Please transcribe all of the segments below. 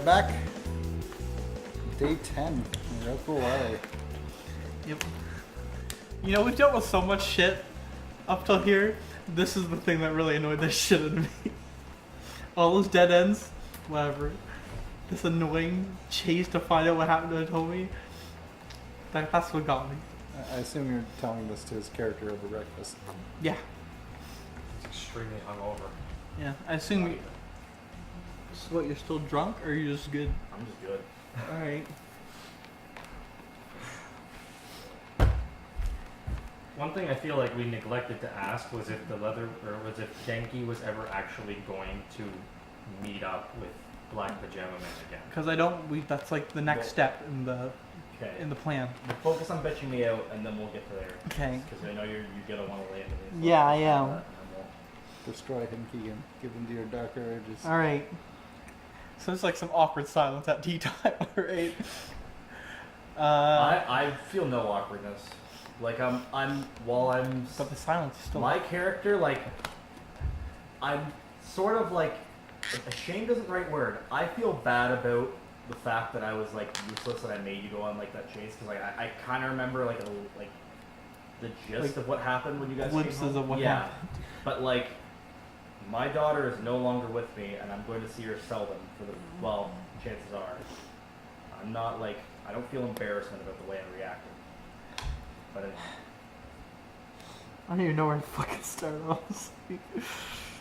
back. Day 10. L5R. Yep. You know, we've dealt with so much shit up till here. This is the thing that really annoyed the shit out of me. All those dead ends, whatever. This annoying chase to find out what happened to Hitomi. That's what got me. I assume you're telling this to his character over breakfast. Yeah. He's extremely hungover. Yeah. I assume you... So what, you're still drunk or are you just good? I'm just good. Alright. One thing I feel like we neglected to ask was if was if Genki was ever actually going to meet up with Black Pajama Man again. Because I don't... that's like the next step in the plan. We'll focus on bitching me out, and then we'll get to there. Okay. Because I know you're gonna want to lay into this. Yeah, I am. And then Destroy him, Keegan. Give him to your darker urges. Alright. So it's like some awkward silence at tea time, alright? I feel no awkwardness. Like But the silence is still... my character, like, I'm sort of like, ashamed isn't the right word. I feel bad about the fact that I was like useless and I made you go on like that chase, because like I kind of remember like the gist Like, of what happened when you guys glimpses came home. of what yeah. happened. But like, my daughter is no longer with me, and I'm going to see her seldom. Chances are, I'm not like, I don't feel embarrassment about the way I reacted. But it I don't even know where to fucking start, honestly.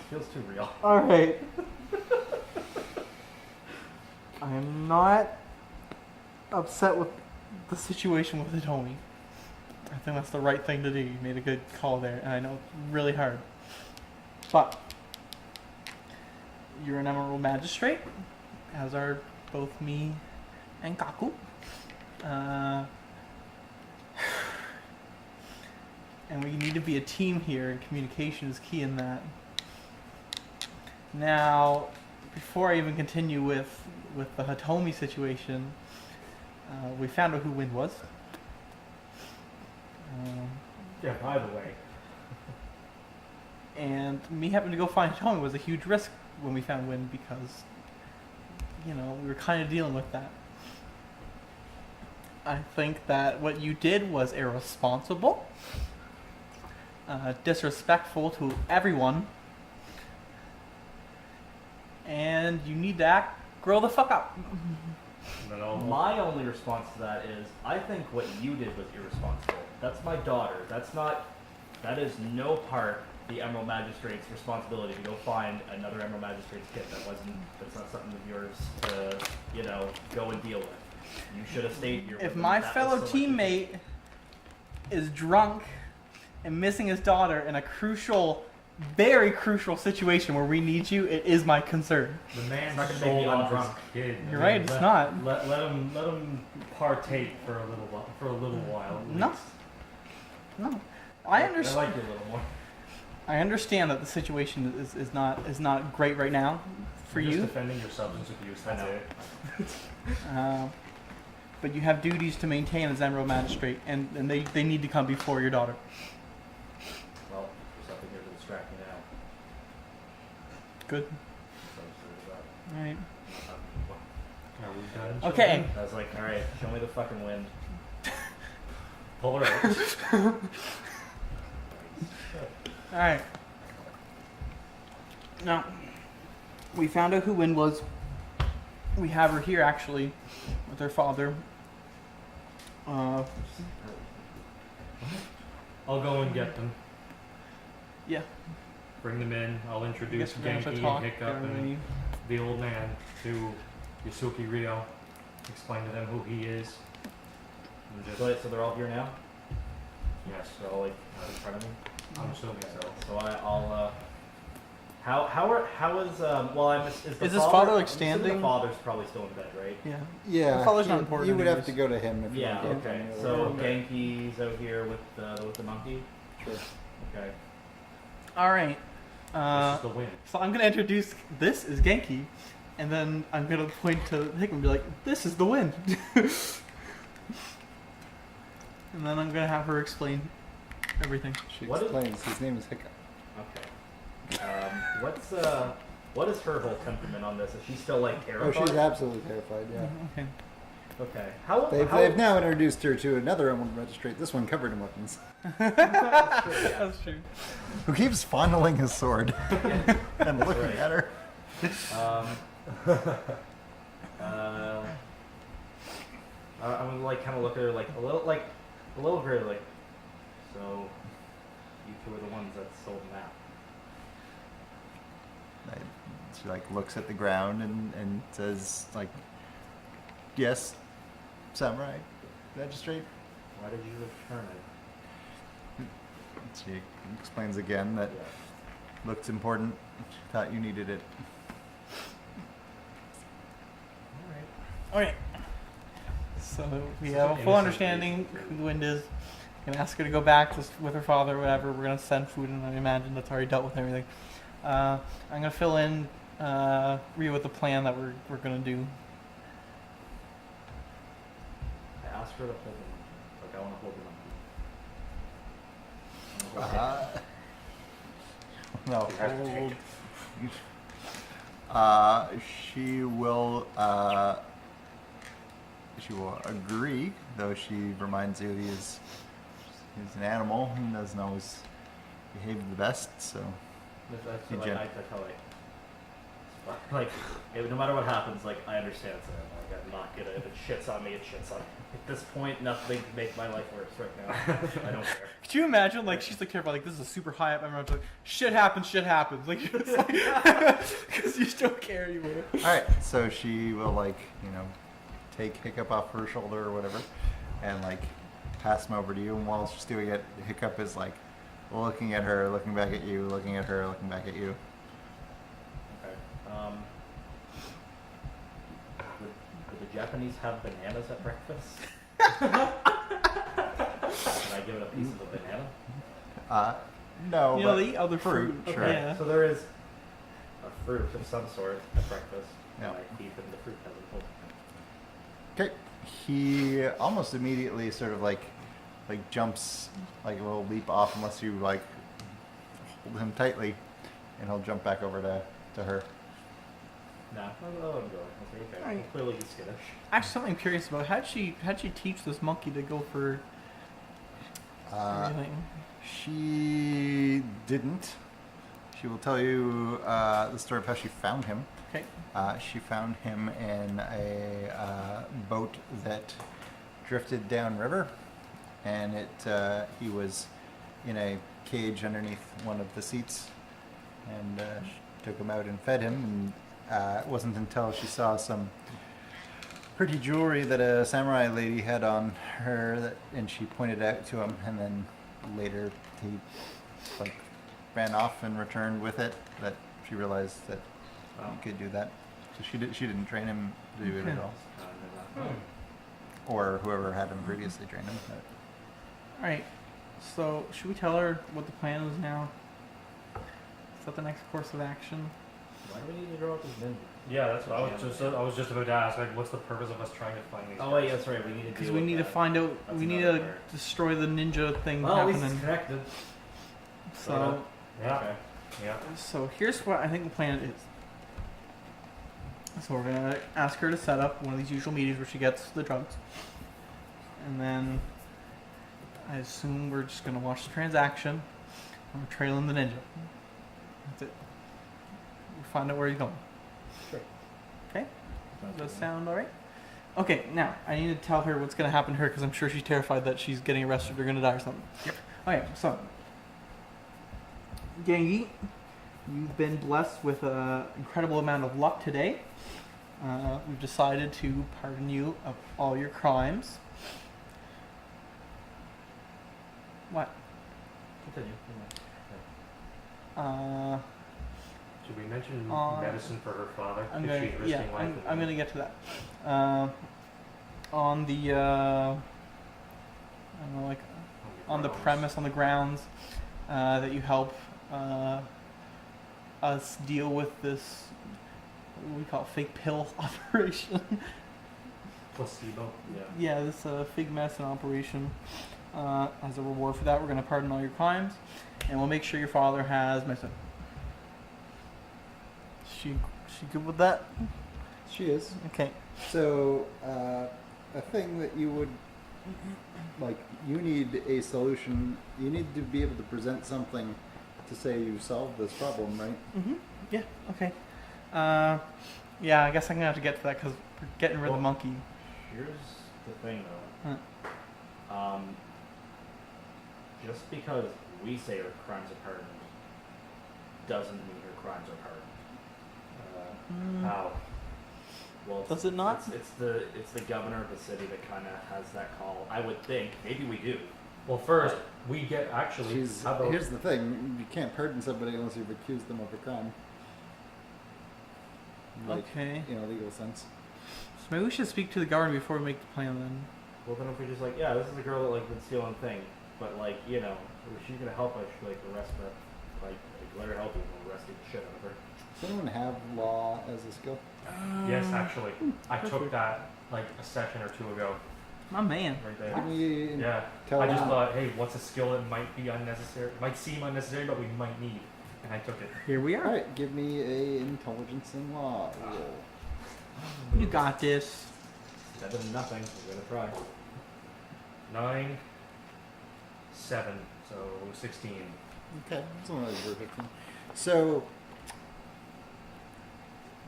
feels too real. Alright. I am not upset with the situation with Hitomi. I think that's the right thing to do. You made a good call there, and I know it's really hard. But you're an Emerald Magistrate, as are both me and Kaku. And we need to be a team here, and communication is key in that. Now, before I even continue with the Hitomi situation, we found out who Wind was. Yeah, by the way. And me having to go find Hitomi was a huge risk when we found Wind because, you know, we were kind of dealing with that. I think that what you did was irresponsible, disrespectful to everyone, and you need to grow the fuck up. My only response to that is, I think what you did was irresponsible. That's my daughter. That is no part the Emerald Magistrate's responsibility to go find another Emerald Magistrate's kid. That's not something of yours to, you know, go and deal with. You should have stayed here. If my fellow teammate is drunk and missing his daughter in a crucial, very crucial situation where we need you, it is my concern. The man's not gonna sold make me off undrunk. his kid. You're right, it's not. Let him partake for a little while. at No. least. No, I I understand. like you a little more. I understand that the situation is not great right now for You're you. just defending your substance abuse. That's it. But you have duties to maintain as Emerald Magistrate, and they need to come before your daughter. Well, there's something here to distract me now. Good. So, All right. Are we done? Okay. I was like, alright, show me the fucking wind. Pull her out. All right. Now, we found out who Wind was. We have her here, actually, with her father. I'll go and get them. Yeah. Bring them in. I'll introduce Guess we're gonna have to Genki, talk, Hiccup, and everybody. the old man to Yasuki Reo. Explain to them who he is. And just, So they're all here now? yes, They're all like in front of me? I'm assuming so. So I'll how is is Is his father, like, I'm assuming standing? The father's probably still in bed, right? Yeah. Yeah. Her father's not you- important You would have anyways. to go to him if you Yeah. want to get Okay. him. So Okay. Genki's out here with the monkey. Sure. Okay. All right. This is the win. So I'm gonna introduce. This is Genki, and then I'm gonna point to Hickman and be like, "This is the Wind." And then I'm gonna have her explain everything. She What is- explains. His name is Hiccup. Okay. What's What is her whole temperament on this? Is she still like Oh, terrified? she's absolutely terrified. Yeah. Okay. Okay. How? They've now introduced her to another magistrate. This one covered in weapons. That's true. Who keeps fondling his sword and looking right. at her. I'm gonna like kind of look at her like a little bit like. So, you two are the ones that sold the map. She like looks at the ground and says like, "Yes, samurai, magistrate." Why did you return it? She explains again that Yeah. looked important. Thought you needed it. All right. So we Such have an a full innocent understanding face. who the wind is. Gonna ask her to go back with her father or whatever. We're gonna send food, and I imagine that's already dealt with and everything. I'm gonna fill in Reo with the plan that we're gonna do. I asked her to hold him. Like I want to hold him. No. She will. She will agree, though she reminds you he's an animal and doesn't always behave the best. So That's You like gen- I tell like no matter what happens, like I understand. So like I'm not gonna. If it shits on me, it shits on me. At this point, nothing can make my life worse right now. I don't care. Could you imagine, like, she's like terrified, like, this is a super high up, everyone's like, shit happens, like, it's like, because you just don't care anymore. all right. So she will take Hiccup off her shoulder or whatever, and pass him over to you. And while she's doing it, Hiccup is looking at her, looking back at you, looking at her, looking back at you. Okay. Do the Japanese have bananas at breakfast? Can I give it a piece of a banana? No. You know, but they eat other fruit. Sure. Okay. Yeah. So there is a fruit of some sort at breakfast. Yeah. And I feed them the fruit as a whole. Okay. He almost immediately sort of jumps, will leap off unless you hold him tightly, and he'll jump back over to her. Nah, I'll let him go. Okay. Alright. Well, clearly he's skittish. Actually, something I'm curious about, how'd she teach this monkey to go for everything? She didn't. She will tell you the story of how she found him. Okay. She found him in a boat that drifted downriver, and he was in a cage underneath one of the seats, and she took him out and fed him. And it wasn't until she saw some pretty jewelry that a samurai lady had on her and she pointed it out to him, and then later he ran off and returned with it, that she realized that he could do that. So she didn't train him to do it at all, or whoever had him previously trained him. Alright, so should we tell her what the plan is now? Is that the next course of action? Why do we need to draw up this ninja? Yeah, that's what I was just about to ask. What's the purpose of us trying to find these? Oh guys? wait, that's right. We need to. Because deal we with need to that. find out, That's we need another to part. destroy the ninja thing Well, at least it's happening. connected. So, Yeah. Okay. Yeah. so here's what I think the plan is. So we're gonna ask her to set up one of these usual meetings where she gets the drugs, and then I assume we're just gonna watch the transaction, and we're trailing the ninja. That's it. We'll find out where he's going. Sure. Okay. Does that sound alright? Okay. Now I need to tell her what's gonna happen to her because I'm sure she's terrified that she's getting arrested or gonna die or something. Yep. Okay. So, Gangi, you've been blessed with an incredible amount of luck today. We've decided to pardon you of all your crimes. What? Continue. Should we mention medicine for her father? I'm if gonna, she's risking yeah, life I'm and gonna limb? get to that. On the, I don't know, on the premise, on the grounds that you help us deal with this, what do we call it, fake pill operation. Placebo. Yeah, this fake medicine operation. As a reward for that, we're going to pardon all your crimes, and we'll make sure your father has medicine. She good with that? She is. Okay. So, a thing that you would like, you need a solution. You need to be able to present something to say you solved this problem, right? Mm-hmm. Yeah. Okay. Yeah. I guess I'm gonna have to get to that because we're getting rid of the monkey. Here's the thing, though. Just because we say her crimes are pardoned doesn't mean her crimes are pardoned. How? Well, Does it not? It's the governor of the city that kind of has that call. I would think. Maybe we do. Well, first we get actually. How about, Here's the thing: you can't pardon somebody unless you've accused them of a crime. Like, Okay. in a legal sense. So maybe we should speak to the governor before we make the plan then. Well, then if we just like, yeah, this is a girl that like been stealing thing, but like, you know, if she's gonna help us, like arrest her, like let her help you, we'll arrest the shit out of her. Does anyone have law as a skill? yes, actually, I took that like a session or two ago. My man. Right there. Give me Yeah. tell I just me. thought, hey, what's a skill that might be unnecessary? Might seem unnecessary, but we might need, and I took it. Here we All are. right, give me a intelligence and law roll. You got this. Better than nothing. We're gonna try. 9, 7, so 16. Okay, that's only over 15. So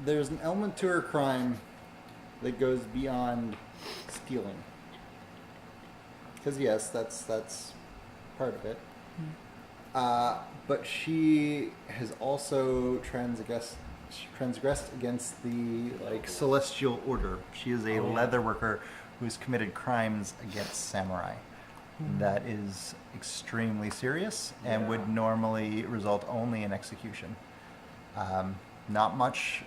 there's an element to her crime that goes beyond stealing. Because yes, that's part of it. But she has also transgressed against the celestial order. She is a leather worker who's committed crimes against samurai. That is extremely serious and would normally result only in execution. Not much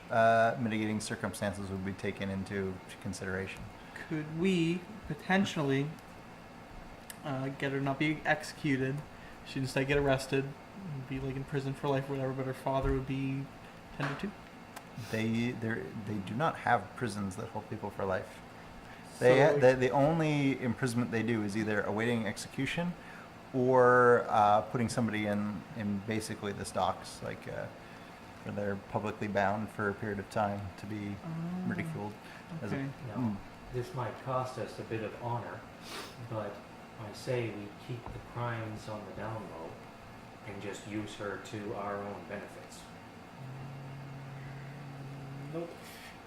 mitigating circumstances would be taken into consideration. Could we potentially get her not be executed? She'd instead get arrested, and be like in prison for life or whatever, but her father would be tended to? They do not have prisons that hold people for life. So- The only imprisonment they do is either awaiting execution or putting somebody in basically the stocks, like where they're publicly bound for a period of time to be ridiculed. As a, Okay. Now, this might cost us a bit of honor, but I say we keep the crimes on the down low and just use her to our own benefits. Nope.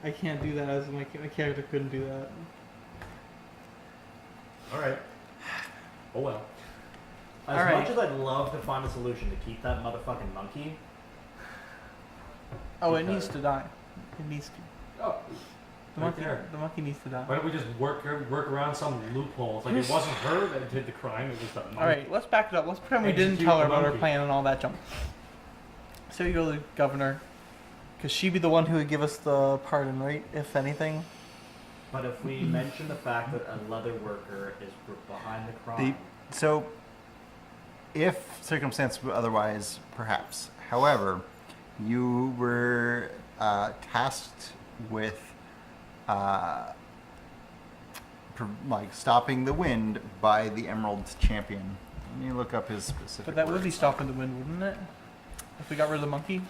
I can't do that as my character couldn't do that. All right. Oh well. As All right. much as I'd love to find a solution to keep that motherfucking monkey, Oh, it needs to die. It needs to. Oh, The right monkey. there. The monkey needs to die. Why don't we just work around some loopholes? Like it wasn't her that did the crime; it was the monkey. All right, let's back it up. Let's pretend we didn't Execute tell her the about our monkey. plan and all that junk. So you go to the governor, because she'd be the one who would give us the pardon, right? If anything. but if we mention the fact that a leather worker is behind the crime, so, if circumstances were otherwise, perhaps. However, you were tasked with stopping the wind by the Emerald Champion. Let me look up his specific. But that would be words. stopping the wind, wouldn't it? If we got rid of the monkey?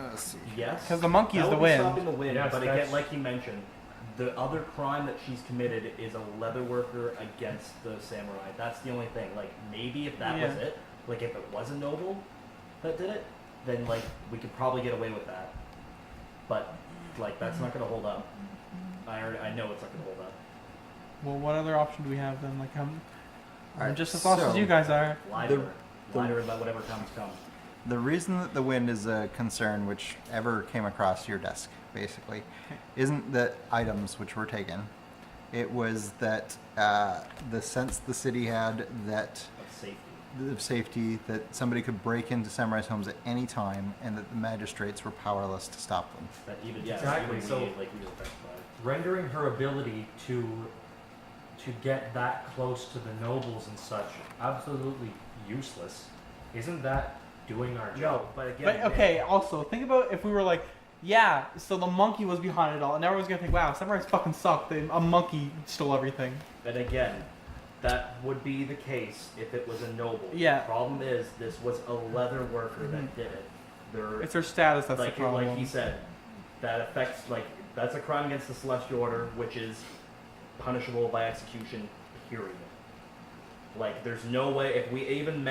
Let's see. yes, Because the monkey is that the would be wind. stopping the wind. Yes, but again, that's- like he mentioned, the other crime that she's committed is a leather worker against the samurai. That's the only thing. Like maybe if that was Yeah. it, like if it was a noble that did it, then like we could probably get away with that. But like that's not gonna hold up. I know it's not gonna hold up. Well, what other option do we have then? Like, I'm Alright, just as lost as so- you guys are. Lie The- to her. Lie to her about whatever comes. The reason that the wind is a concern, which ever came across your desk, basically, isn't that items which were taken. It was that the sense the city had that Of safety. of safety, that somebody could break into samurai's homes at any time, and that the magistrates were powerless to stop them. That even Exactly, even so- we, like we were affected by it. Rendering her ability to get that close to the nobles and such absolutely useless. Isn't that doing our No, job? but again. But okay, also think about if we were like, yeah, so the monkey was behind it all, and everyone's gonna think, wow, samurais fucking suck. A monkey stole everything. But again, that would be the case if it was a noble. Yeah. The problem is this was a leather worker that did it. they're It's their status that's like the problem. like he said, that affects like that's a crime against the Celestial Order, which is punishable by execution. Period. Like, there's no way if we even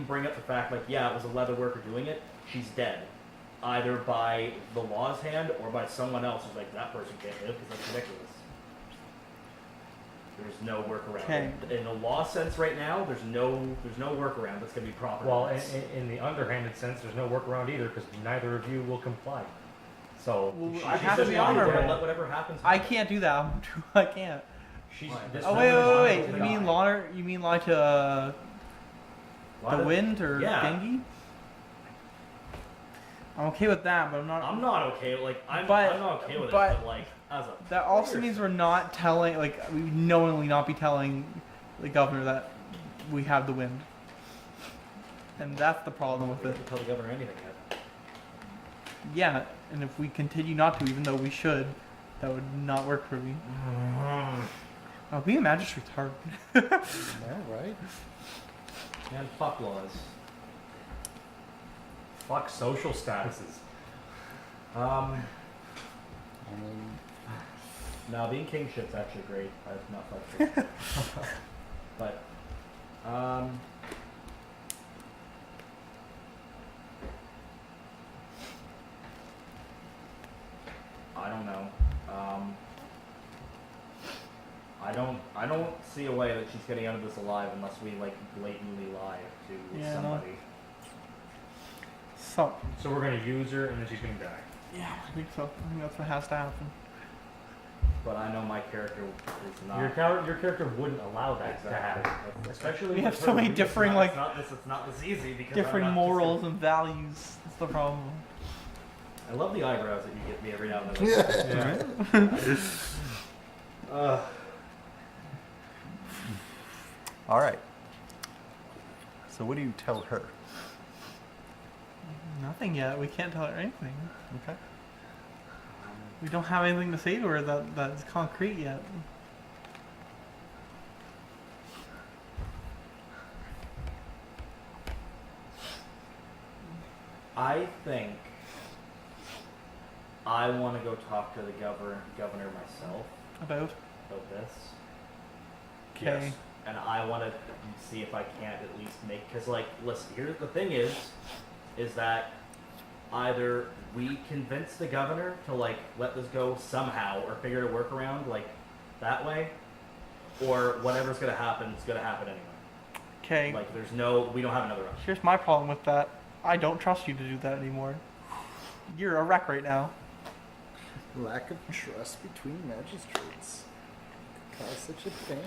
bring up the fact like, yeah, it was a leather worker doing it, she's dead, either by the law's hand or by someone else who's like, that person can't live because that's ridiculous. There's no workaround. Okay. In the law sense, right now, there's no workaround that's gonna be proper. Well, in the underhanded sense, there's no workaround either because neither of you will comply. So Well, she's I have to just be lying there. honorable. Let whatever happens. I happen. can't do that. I can't. She's Why? this Oh woman is wait. liable You to mean die. lie? You mean lie to Why the the- wind or Yeah. Gengi? I'm okay with that, but I'm not okay. Like I'm But- not okay with but- it. But like as a that also player, means we're not telling, like, we would knowingly not be telling the governor that we have the wind, and that's the problem with we it. can't tell the governor anything yet. Yeah, and if we continue not to, even though we should, that would not work for me. Oh, being a magistrate's hard. Yeah, right. And fuck laws. Fuck social statuses. I mean, No, being king shit's actually great. I've not fucked it. But I don't know. I don't see a way that she's getting out of this alive unless we like blatantly lie to Yeah, no. somebody. So, So we're gonna use her and then she's gonna die. yeah, I think so. I think that's what has to happen. But I know my character is not. Your character wouldn't allow that to happen. Especially We have with so her many reason. different, It's like, not it's not this easy because different I'm not morals and values. That's the problem. I love the eyebrows that you give me every now and then. Yeah. all right. So what do you tell her? Nothing yet. We can't tell her anything. Okay. We don't have anything to say to her that's concrete yet. I think I want to go talk to the governor myself About. about this, Okay. and I want to see if I can't at least make. Because, like, listen, here's the thing is that either we convince the governor to like let this go somehow, or figure out a workaround like that way, or whatever's gonna happen is gonna happen anyway. Okay. Like, we don't have another option. Here's my problem with that. I don't trust you to do that anymore. You're a wreck right now. Lack of trust between magistrates cause such a thing.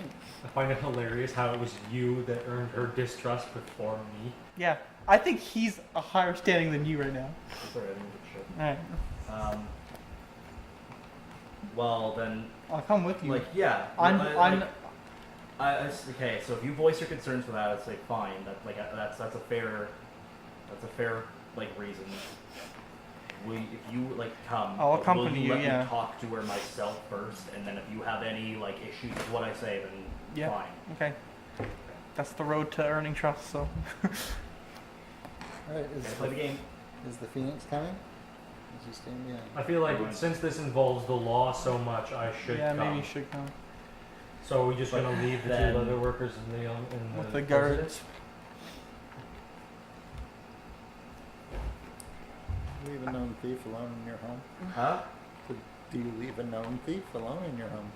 I find it hilarious how it was you that earned her distrust before me. Yeah. I think he's a higher standing than you right now. Sorry, I didn't give a Alright. shit. Well then, I'll come with you. like, yeah. Okay, so if you voice your concerns for that, it's like fine. That's a fair like reason. If you like come, I'll will accompany you, let yeah. me talk to her myself first, and then if you have any like issues with what I say, then Yeah. fine. Okay. That's the road to earning trust, so. All right. Okay, play the game. Is the Phoenix coming? Is he staying behind? I feel like Everyone- since this involves the law so much, I should Yeah, come. maybe you should come. So we're just But gonna leave the then- two leather workers in With the the guards. Leave a known thief alone in your home? Huh? Do you leave a known thief alone in your home?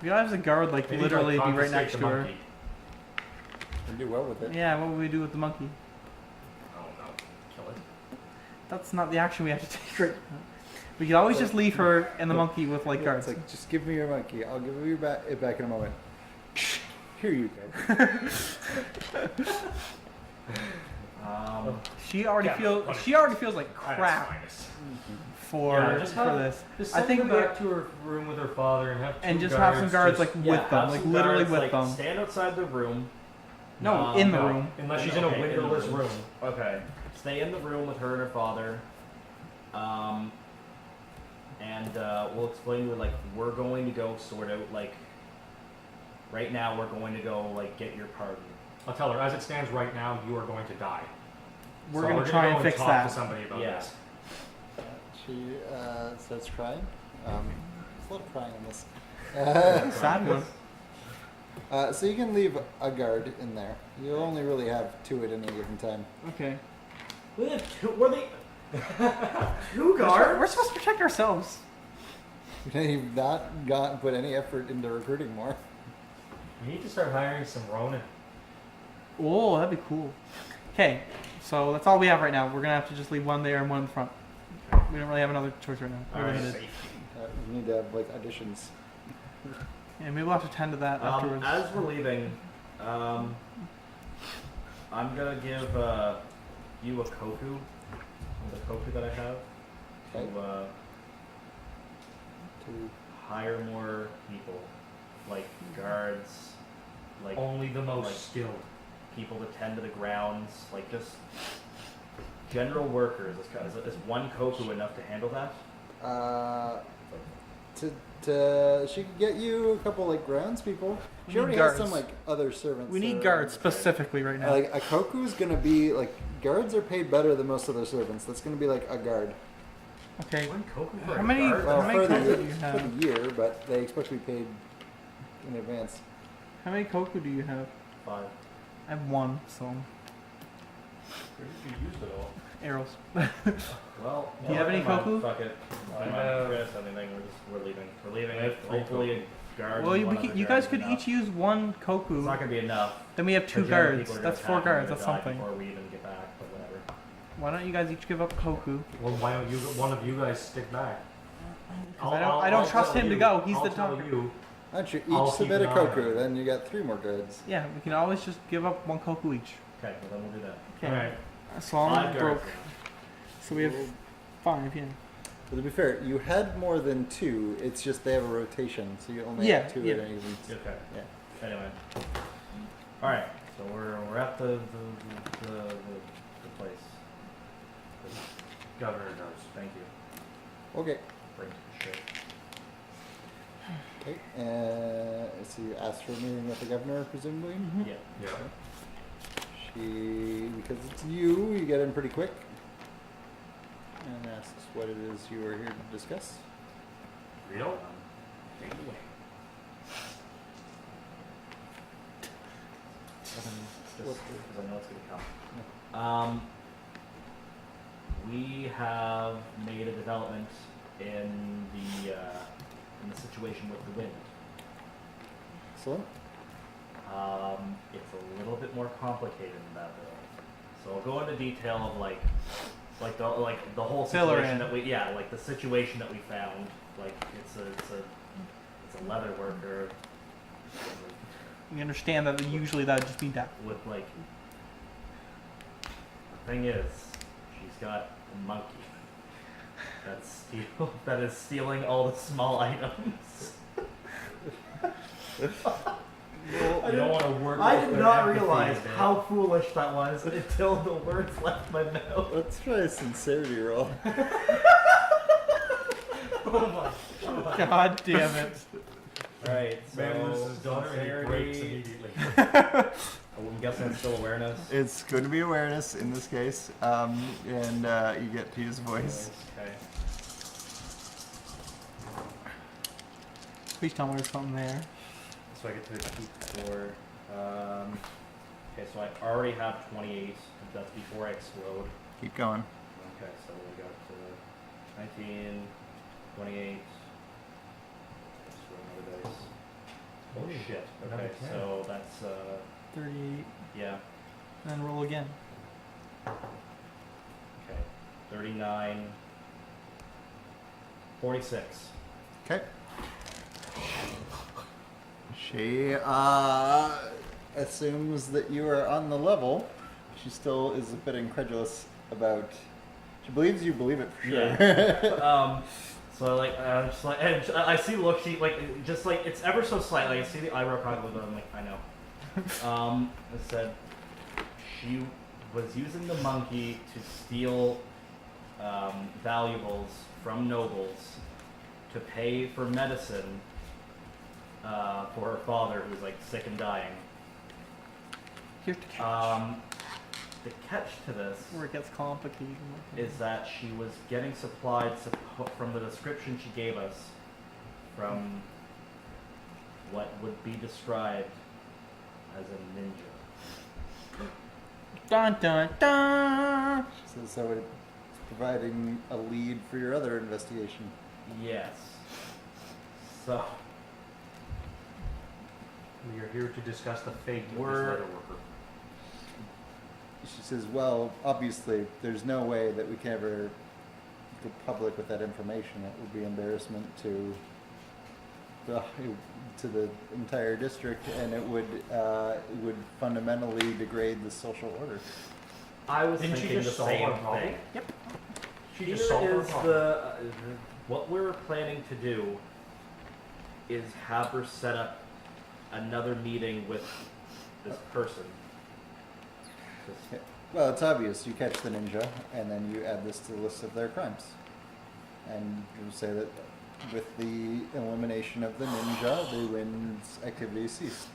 We gotta have the guard, like, Maybe, literally like, be right confiscate next the to her. monkey. And do well with it. Yeah, what would we do with the monkey? Oh no, kill it. That's not the action we have to take right now. We could always just leave her and the monkey with, like, Yeah, guards. It's like, just give me your monkey. I'll give you it back in a moment. Here you go. She already Yeah, feels. punish She already feels like At its crap finest. for Yeah, just have- this. Just I send think her we back to her room with her father and have two and just have some guards just- like Yeah, with them, have like some literally guards, with like, them. Stand outside the room. No, in the no, room. Unless she's in a Okay, in the windowless room. room. Okay. Stay in the room with her and her father. And we'll explain to her, like, we're going to go sort out, like, right now we're going to go, like, get your pardon. I'll tell her, as it stands right now, you are going to die. we're So gonna we're try go and and fix talk that. to somebody about Yeah. this. She starts crying. There's a lot of crying in this. Sad one. So you can leave a guard in there. You only really have 2 at any given time. Okay. We have 2. Were they 2 guards? We're supposed to protect ourselves. You've not put any effort into recruiting more. We need to start hiring some Ronin. Oh, that'd be cool. Okay, so that's all we have right now. We're gonna have to just leave one there and one in the front. We don't really have another choice right now. We're Alright. limited. You need to have like auditions. Yeah, maybe we'll have to tend to that afterwards. As we're leaving, I'm gonna give you a koku, the koku that I have, Okay. to hire more people, like guards, like Only the most like- skilled. people to tend to the grounds, like just general workers. Is 1 koku enough to handle that? She could get you a couple like grounds people. We She need already has some guards. like other servants. We that need are guards on the side. specifically right now. Like a koku is gonna be like guards are paid better than most other servants. That's gonna be like a guard. Okay. 1 koku for How a many- guard? Well, How many for the, koku year, do you for have? the year, but they expect to be paid in advance. How many koku do you have? 5. I have 1, so Where did you use it all? arrows. Well, Do you have any never mind. koku? Fuck it. I Never have- mind. Forget anything. We're leaving. We're leaving. I have 3 Hopefully, koku. a guard. Well, and one other you guard guys is could enough. each use 1 It's koku. not gonna be enough. Then we have 2 Because the other guards. people are That's gonna 4 attack and guards. we're That's gonna die something. Before we even get back, but whatever. Why don't you guys each give up koku? Well, why don't one of you guys stick back? I don't trust tell him to you- go. He's I'll the tell talker. you. Why don't you I'll each keep submit a an eye on koku? it. Then you got 3 more guards. Yeah, we can always just give up 1 koku each. Okay, well then we'll do that. Okay. Alright. So I'm 5 broke. guards. So we have 5, yeah. But to be fair, you had more than 2. It's just they have a rotation, so you only Yeah, have 2 yeah. at any given. Okay. Yeah. Anyway. All right. So we're at the place. Governor knows. Thank you. Okay. Bring the shit. Okay. So you asked for a meeting with the governor, presumably. Mhm. Yeah. Yeah. Because it's you get in pretty quick. And asks what it is you are here to discuss. Real? Take it away. Because I know it's gonna come. We have made a development in the situation with the wind. Excellent. It's a little bit more complicated than that though. So I'll go into detail of like the whole Fill her situation in. that we the situation that we found. Like it's a leather worker We understand that usually that would just be death. with like the thing is she's got a monkey that is stealing all the small items. You don't want to work. I with did their not empathy, realize man. how foolish that was until the words left my mouth. Let's try a sincerity roll. Oh my god. God damn it. Right, so Man loses his daughter and he breaks sincerity. immediately. I'm guessing it's still awareness. It's going to be awareness in this case, and you get to use voice. Okay. Please tell me there's something there. So I get to keep 4. Okay, so I already have 28. That's before I explode. Keep going. Okay, so we got 19, 28. Let's roll another dice. Oh Ooh, shit. another Okay, 10. so that's 38. yeah. And then roll again. Okay, 39, 46. Okay. She assumes that you are on the level. She still is a bit incredulous about. She believes you believe it for sure. Yeah. So like, just like, and I see. Look, she like, just like it's ever so slightly. I see the eyebrow cock a little bit. I'm like, I know. It said she was using the monkey to steal valuables from nobles to pay for medicine for her father, who's like sick and dying. Here's the cash. the catch to this Where it gets complicated. is that she was getting supplied from the description she gave us from what would be described as a ninja. Dun dun dun. So it's providing a lead for your other investigation. Yes. So We are here to discuss the fate of this We're- leather worker. She says, well, obviously, there's no way that we can ever go public with that information. It would be embarrassment to the entire district, and it would fundamentally degrade the social order. I was Didn't she thinking just the solve same our problem? thing. Yep. She Here just solved her is problem. what we're planning to do is have her set up another meeting with this person. Just- Well, it's obvious. You catch the ninja, and then you add this to the list of their crimes. And you say that with the elimination of the ninja, the Wynn's activities cease.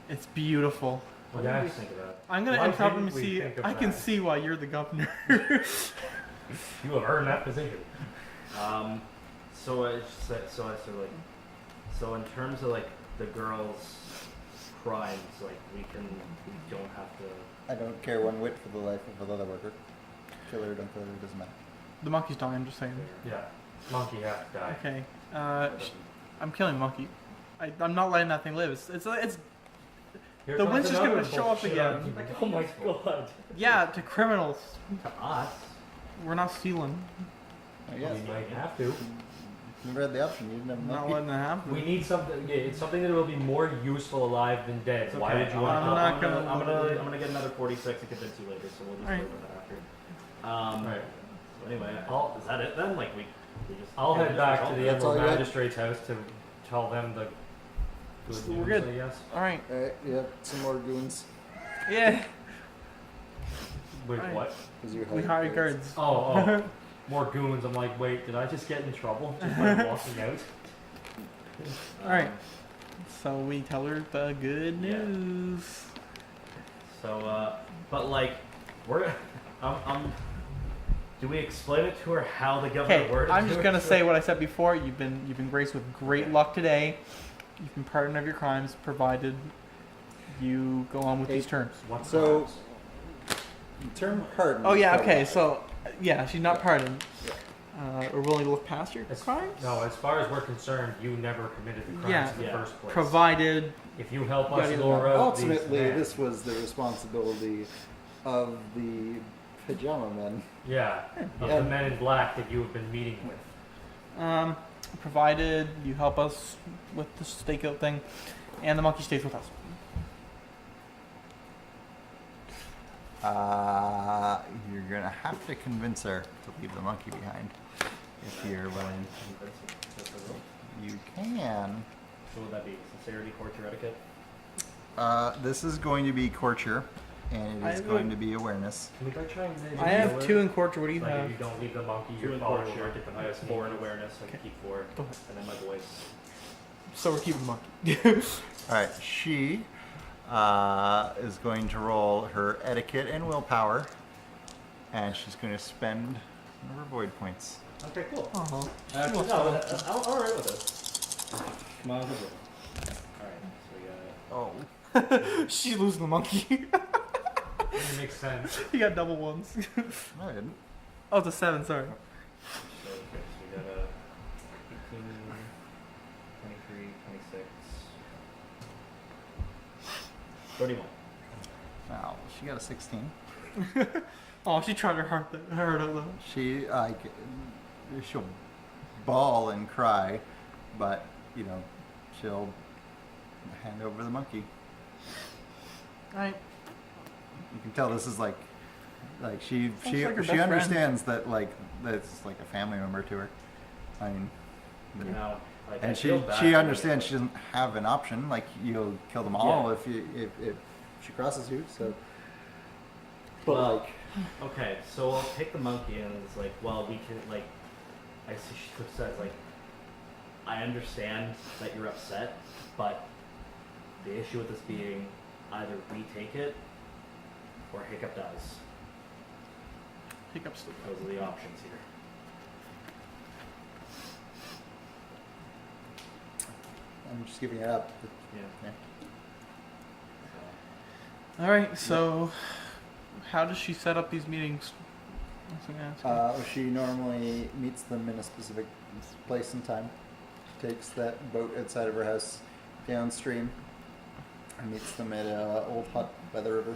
It's beautiful. What do you Yes. think of that? I'm gonna Why interrupt didn't and we see. think of I can that? see why you're the governor. You have earned that position. So I said like, so in terms of like the girls' crimes, like we don't have to. I don't care one whit for the life of a leather worker. Kill her, don't kill her, it doesn't matter. The monkey's dying. I'm just saying. Yeah. Monkey has to die. Okay. I'm killing the monkey. I'm not letting that thing live. It's Here The comes wind's just gonna another show up bullshit again. argument. Oh my god. yeah, to criminals. To us. We're not stealing. Oh, yes. We might have to. You never had the option, you didn't have I'm not money. letting that happen. We need something. Yeah, it's something that will be more useful alive than dead. It's Why okay. would you want I'm to? not I'm gonna get another 46 and convince you later, so we'll just Alright. work on that after. Right. So anyway, I'll- is that it then? Like we just. I'll head back to the That's all Emerald you had? Magistrate's house to tell them the good We're news. good. I guess. All right. Alright, yeah, some more goons. Yeah. Wait, Right. what? 'Cause you We hired guards. Oh, more goons. I'm like, wait, did I just get in trouble just by walking out? All right. So we tell her the good Yeah. news. So, but like, we're. Do we explain it to her how the governor Okay, worded I'm to just her? gonna say what I said before. You've been graced with great luck today. You've been pardoned of your crimes, provided you go on with Hey, these terms. What So- crimes? The term pardon. Oh is yeah, probably- okay. So yeah, she's not pardoned. Yeah. We're willing to look past your As- crimes. No, as far as we're concerned, you never committed the crimes Yeah. in the Yeah. first place. Provided If you help Gotta us get lure out these Ultimately, men- this was the responsibility of the pajama men. Yeah, of Yeah. the men in black that you have been meeting with. provided you help us with the stakeout thing, and the monkey stays with us. You're gonna have to convince her to leave the monkey behind. If you're willing, you can. So would that be sincerity, courtier etiquette? This is going to be courtier, and it is I going would- to be awareness. Can we go try and I have 2 in courture. What do you Like, have? if you don't leave the monkey, 2 your in power courtier, will get the I have highest 4 in maintenance. awareness, I can keep 4. Go ahead. And then my voice. So we're keeping the monkey. All right, she is going to roll her etiquette and willpower, and she's going to spend one of her void points. Okay, cool. Oh, Actually, no, I'm alright with this. Come on, good. Alright, so we got. Oh, she's losing the monkey. It makes sense. You got double ones. no, I didn't. Oh, it's a 7. Sorry. So we got 18, 23, 26, 31. Wow, she got a 16. Oh, she tried her hard out though. She she'll bawl and cry, but she'll hand over the monkey. Right. You can tell this is like she like her best she friend. understands that that's like a family member to her. I mean, Now, like, I and feel bad she for understands you. she doesn't have an option. Like you'll kill them all if she crosses you. So, but Well, okay, so I'll take the monkey and it's like, well, we can, like, I see she says, like, I understand that you're upset, but the issue with this being either we take it or Hiccup does. Hiccup's still Those are the options here. I'm just giving it up. Yeah. Yeah. All right. So, how does she set up these meetings? That's what I'm asking. She normally meets them in a specific place and time. She takes that boat outside of her house downstream and meets them at an old hut by the river.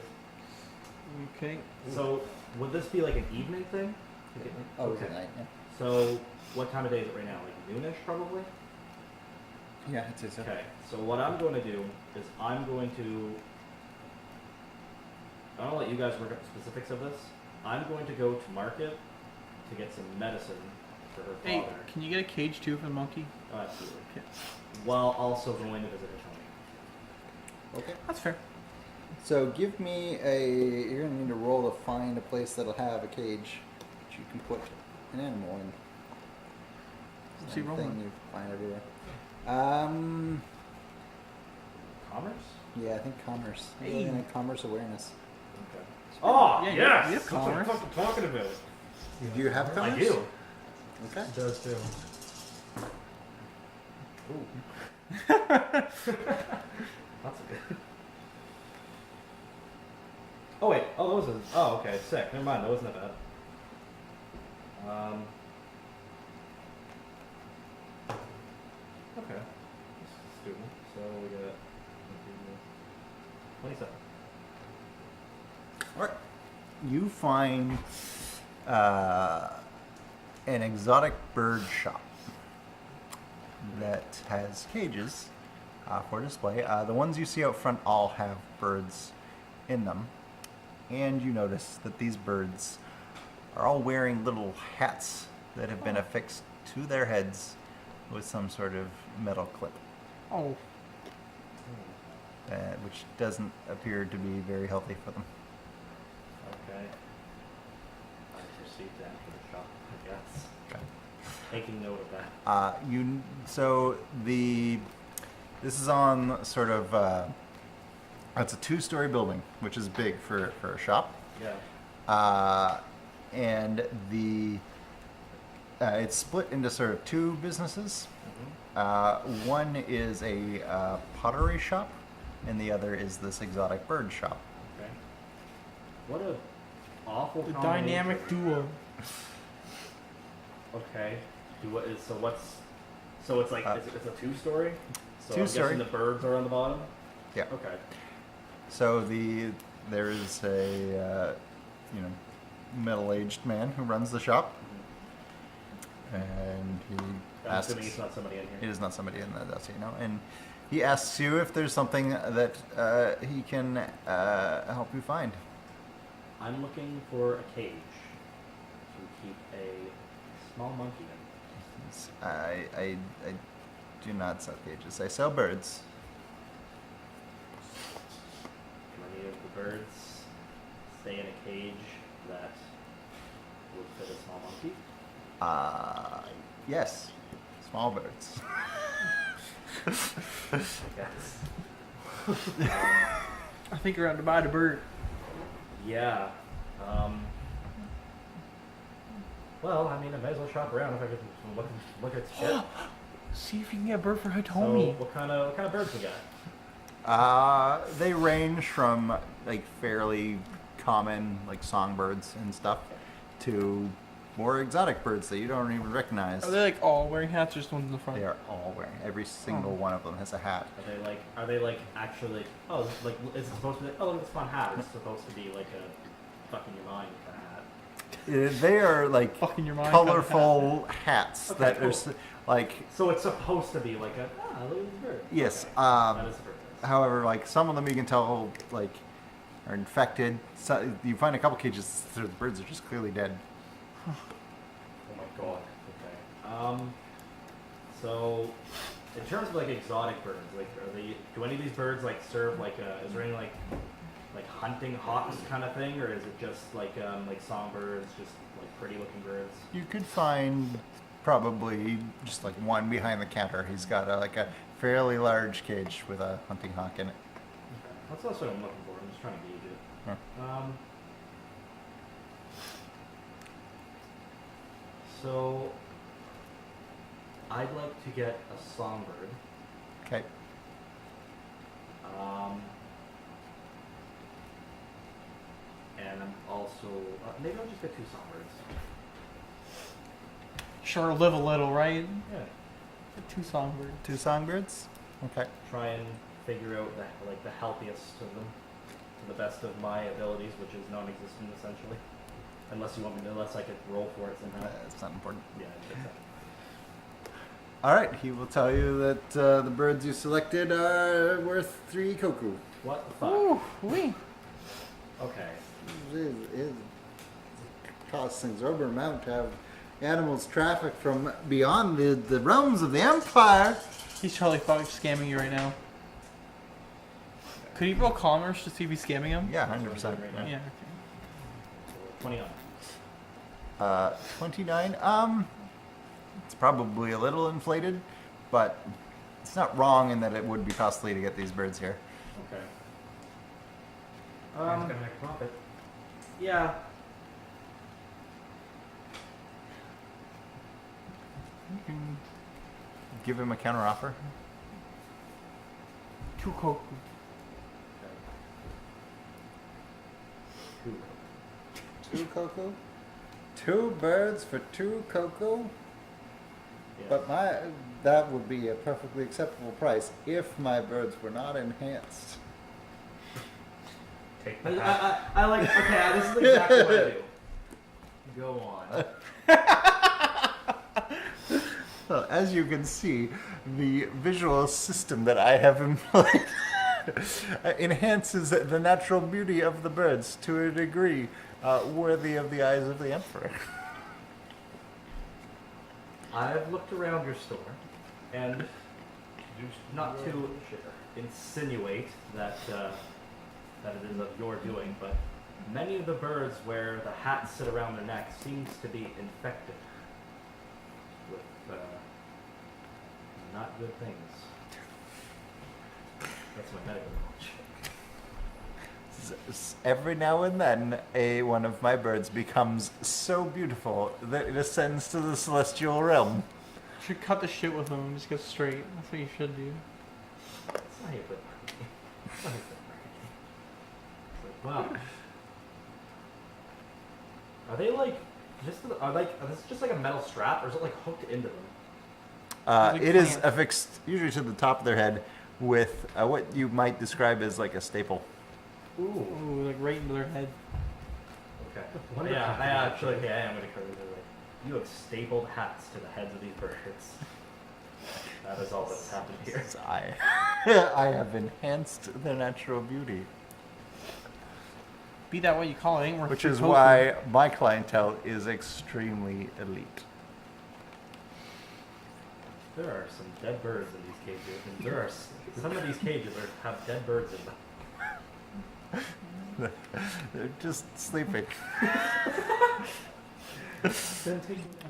Okay. So, would this be like an evening thing? Oh, it's at night, yeah. So, what time of day is it right now? Like noonish, probably? Yeah, I'd say so. Okay, so what I'm going to do is I'm going to let you guys work out the specifics of this. I'm going to go to market to get some medicine for her Hey, father. can you get a cage too for the monkey? Oh, absolutely. Okay. While also going to visit her Tony. Okay. That's fair. So give me you're going to need to roll to find a place that'll have a cage that you can put an animal in. What's he Same rolling? thing you find everywhere. Commerce? Yeah, I think commerce. You're Hey. looking at commerce awareness. Okay. Oh, Yeah, yes! you have That's what I'm commerce. fucking talking about. Do you have commerce? I do. Okay. It does too. Ooh. That's a good. Oh wait. Oh, that was a. Oh, okay. Sick. Never mind. That wasn't that bad. Okay. Student. So we got 27. Alright. You find an exotic bird shop that has cages for display. The ones you see out front all have birds in them. And you notice that these birds are all wearing little hats that have been affixed to their heads with some sort of metal clip, Oh, which doesn't appear to be very healthy for them. Okay. I proceed to enter the shop, I guess. Okay. Taking note of that. This is on sort of it's a 2-story building, which is big for a shop. Yeah. And it's split into sort of 2 businesses. One is a pottery shop, and the other is this exotic bird shop. Okay. What a awful the combination. dynamic duo. Okay. So it's like it's a 2-story. So I'm 2-story. guessing the birds are on the bottom. Yeah. Okay. So there is a middle-aged man who runs the shop, and he I'm asks. assuming it's not somebody in It here. is not somebody in the desk, and he asks you if there's something that he can help you find. I'm looking for a cage to keep a small monkey in. I do not sell cages. I sell birds. Do any of the birds stay in a cage that would fit a small monkey? Yes, small birds. Yes. I think you're out to buy the bird. Yeah. Well, I mean, I may as well shop around if I could look at shit. See if you can get a bird for So, Hitomi. what kind of birds we got? They range from like fairly common like songbirds and stuff to more exotic birds that you don't even recognize. Are they like all wearing hats or just ones in the front? They are all wearing. Every single one of them has a hat. Are they like actually? Oh, like is it supposed to be? Oh, look at this fun hat. It's supposed to be like a fucking your mind kind of hat. They are like Fucking your mind kind of colorful hats Okay, that cool. are like So it's supposed to be like a look at this bird. yes. Okay. That is the purpose. However, like some of them you can tell like are infected. So you find a couple cages where the birds are just clearly dead. Oh my god. Okay. So, in terms of like exotic birds, like do any of these birds like serve like is there any like hunting hawks kind of thing, or is it just like songbirds, just like pretty looking birds? You could find probably just like one behind the counter. He's got a fairly large cage with a hunting hawk in it. Okay. That's what I'm looking for. I'm just trying to gauge it. So I'd like to get a songbird. Okay. And I'm also maybe I'll just get 2 songbirds. Sure, live a little, right? Yeah. 2 songbirds. 2 songbirds? Okay. Try and figure out the healthiest of them to the best of my abilities, which is non-existent essentially. Unless I could roll for it somehow. It's not important. Yeah, I think All right, he will tell you that the birds you selected are worth 3 koku. What the fuck? Ooh, wee. Okay. It costs an exorbitant amount to have animals traffic from beyond the realms of the Empire. He's Charlie Fox scamming you right now. Could he roll commerce to see if he's scamming him? Yeah, 100%. Right now. Yeah. So 29. 29. It's probably a little inflated, but it's not wrong in that it would be costly to get these birds here. Okay. Guy's gonna make a profit. Yeah. You can give him a counteroffer. 2 koku. Cool. 2 koku? 2 birds for 2 koku? Yeah. But that would be a perfectly acceptable price if my birds were not enhanced. Take the hat. I like. Okay, this is exactly what I do. Go on. Well, as you can see, the visual system that I have employed enhances the natural beauty of the birds to a degree worthy of the eyes of the Emperor. I've looked around your store, and not to insinuate that that it is of your doing, but many of the birds where the hats sit around their neck seems to be infected with not good things. That's my medical knowledge. Every now and then, one of my birds becomes so beautiful that it ascends to the celestial realm. You should cut the shit with him and just go straight. That's what you should do. It's not even marketing. It's not even marketing. It's like, wow. Are they like are this just like a metal strap, or is it like hooked into them? Like It is plants. affixed usually to the top of their head with what you might describe as like a staple. Ooh. Ooh, like right into their head. Okay. Wonder Yeah, if I I can actually, I am going to cover it. Like, you have stapled hats to the heads of these birds. That is all that's happened here. I have enhanced their natural beauty, Be that what you call it, ain't worth which 3 is koku. why my clientele is extremely elite. There are some dead birds in these cages, and there are some of these cages have dead birds in them. They're just sleeping,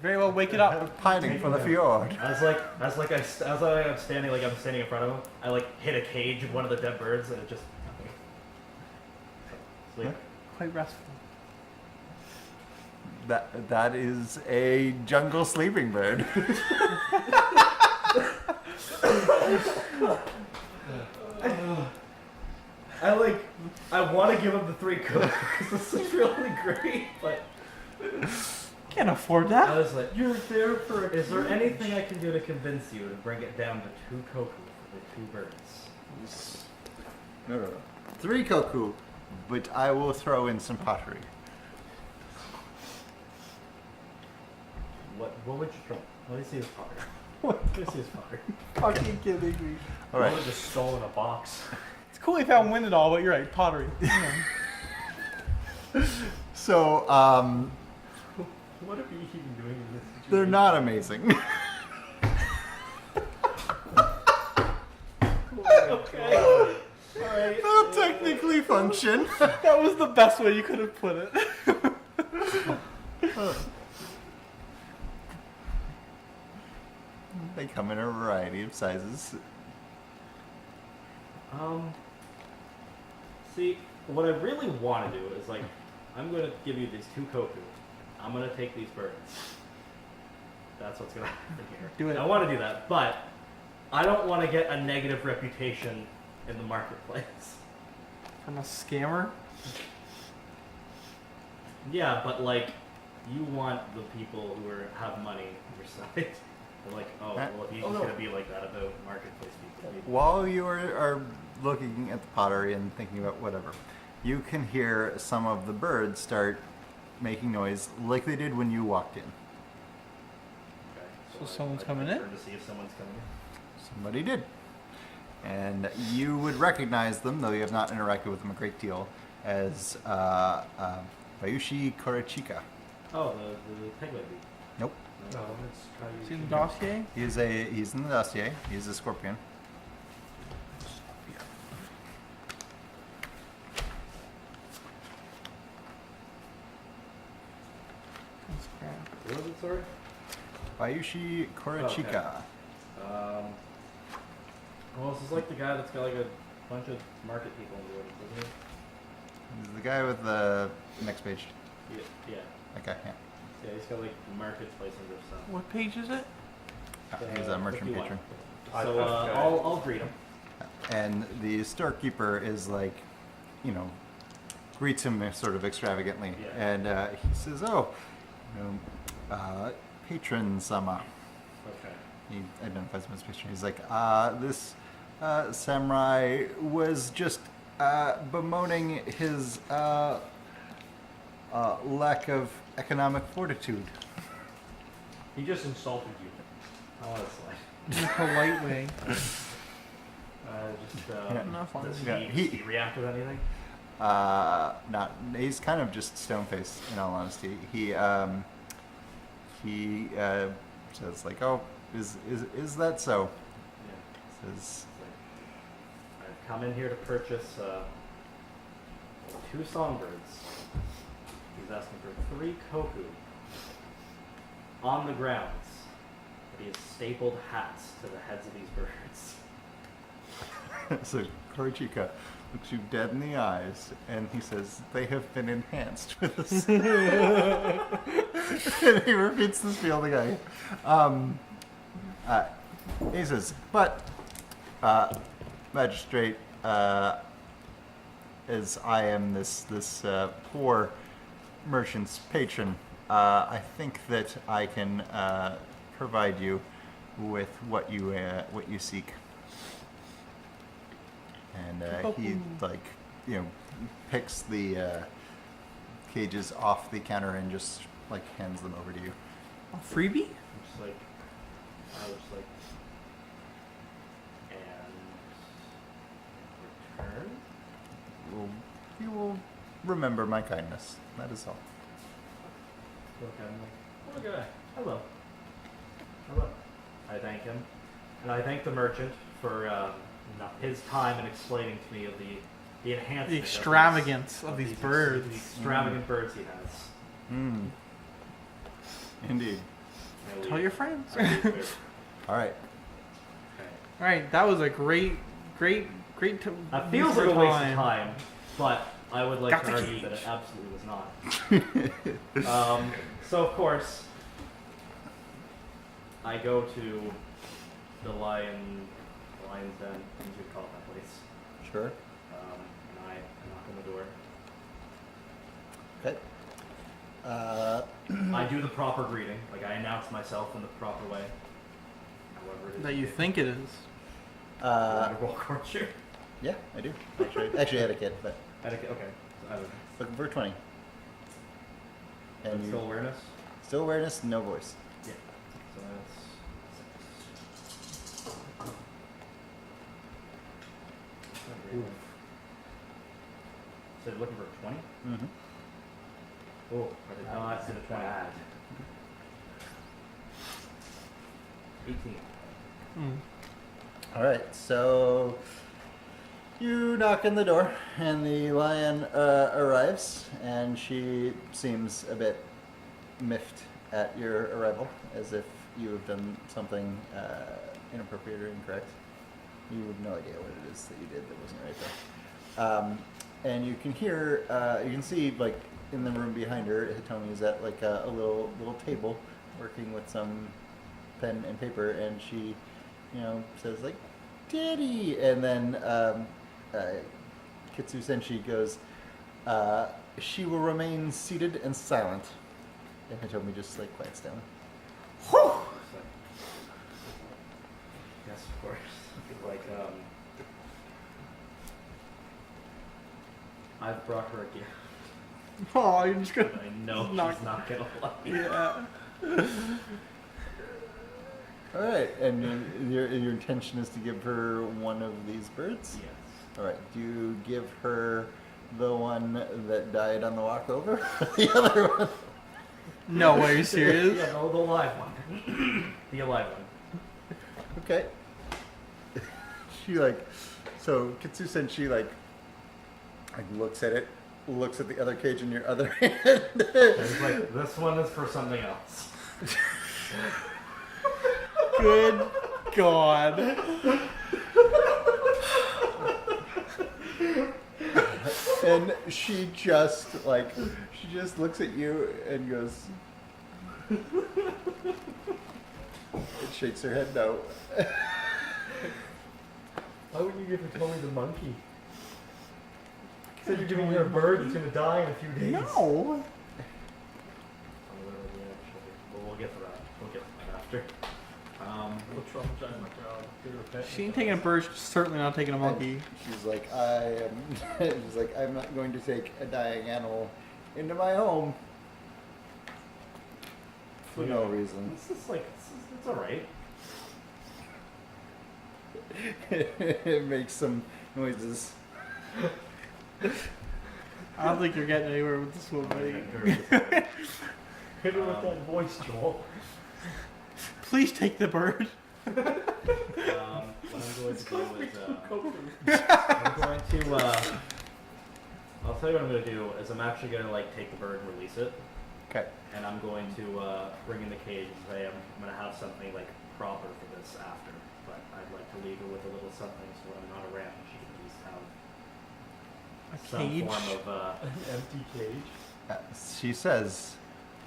Very well, wake it up. pining for the fjord. I'm standing in front of them. I like hit a cage of one of the dead birds, and it just sleep. Quite restful. That is a jungle sleeping bird. I want to give him the 3 cookies because this is really great, but Can't afford I that. was like, you're there for. Is there anything I can do to convince you to bring it down to 2 koku for the 2 birds? No. 3 koku, but I will throw in some pottery. What would you try? Let me see his pottery. Let me see his pottery. Fucking kidding me. All I right. would have just stolen a box. It's cool if I win it all, but you're right, pottery. So, What are we even doing in this situation? they're not amazing. Okay. Alright. They'll technically function. That was the best way you could have put it. They come in a variety of sizes. See, what I really want to do is like, I'm going to give you these 2 koku. I'm going to take these birds. That's what's going to happen here. Do it. I want to do that, but I don't want to get a negative reputation in the marketplace. From a scammer? Yeah, but like, you want the people who have money on your side. They're like, oh, well, if he's just going to be like that about marketplace people. While you are looking at the pottery and thinking about whatever, you can hear some of the birds start making noise like they did when you walked in. Okay, So someone's coming in? Turn to see if someone's coming in. Somebody did. And you would recognize them, though you have not interacted with them a great deal, as Bayushi Korachika. Oh, the peg leg. Nope. No, it's how you. See the dossier? He's in the dossier. He's a scorpion. That's crap. What was it, sorry? Bayushi Korachika. Well, this is like the guy that's got like a bunch of market people in the room, isn't He's the guy with the next page. he? Yeah. Okay, yeah. Yeah, he's got like marketplace and stuff. What page is it? He's a merchant patron. So I'll greet him. And the storekeeper is like, you know, greets him sort of extravagantly. Yeah. And he says, oh, patron sama. Okay. He identifies him as patron. He's like, this samurai was just bemoaning his lack of economic fortitude. He just insulted you. Honestly. In a polite way. Yeah. Not funny. Does Yeah, he react with anything? Not. He's kind of just stone faced. In all honesty, he says like, "Oh, is that so?" Yeah. Says, I've come in here to purchase 2 songbirds. He's asking for 3 koku on the grounds that he has stapled hats to the heads of these birds. so Korichika looks you dead in the eyes, and he says, "They have been enhanced with this." And he repeats this spiel again. He says, "But, magistrate, as I am this poor merchant's patron, I think that I can provide you with what you seek." And he picks the cages off the counter and just like hands them over to you. A freebie? I'm just like, and return? You will remember my kindness. That is all. Look at him like, oh my god, hello. Hello. I thank him. And I thank the merchant for his time in explaining to me of the enhancement. The extravagance of these birds. The extravagant birds he has. Mm. Indeed. And Tell we- your friends. I leave there. All right. Okay. All right, that was a great. That feels like a waste of time, but I would like Got to the argue cage. that it absolutely was not. So of course, I go to the Lion's Den, as you call it that place, Sure. and I knock on the door. Okay. I do the proper greeting, like I announce myself in the proper way. However it is That you think it is. roll courtship. Yeah, I do. Actually, etiquette, but Okay. So I would. looking for 20. And Still you awareness. still awareness, no voice. Yeah. So that's 6. Oof. So you're looking for 20? Mm-hmm. Oh, I did not see the 20. 18. Mm. All right, so you knock on the door, and the lion arrives, and she seems a bit miffed at your arrival, as if you have done something inappropriate or incorrect. You have no idea what it is that you did that wasn't right there. and you can hear, you can see like in the room behind her, Hitomi's at like a little table, working with some pen and paper, and she, says like, "Daddy," and then Kitsu Senshi goes, "She will remain seated and silent," and Hitomi just like quiets down. Whew. Yes, of course. Like, I've brought her a gift. Oh, you're just gonna. I know Not- she's not gonna like it. Yeah. All right, and your intention is to give her one of these birds. Yes. All right. Do you give her the one that died on the walk over? The other one? No way, are you serious? Yeah, no, the live one. The alive one. Okay. She so Kitsu Senshi looks at it, looks at the other cage in your other hand. It's like, this one is for something else. Good God. And she just looks at you and goes, and shakes her head no. Why would you give Tommy the monkey? You said you're giving her a bird that's gonna die in a few days. No. Well, we'll get to that. We'll get to that after. We'll traumatize my child. Give her a pet. She ain't taking a bird, she's certainly not taking a monkey. And she's like, I'm not going to take a dying animal into my home for no reason. It's just like, it's alright. It makes some noises. I don't think you're getting anywhere with this one, buddy. Hit her with that voice, Joel. Please take the bird. What I'm going to do is, I'm going to, I'll tell you what I'm going to do is I'm actually going to take the bird and release it, Okay. and I'm going to bring in the cage and say I'm going to have something proper for this after, but I'd like to leave her with a little something so when I'm not around she can at least have A some cage? form of, An empty cage. She says,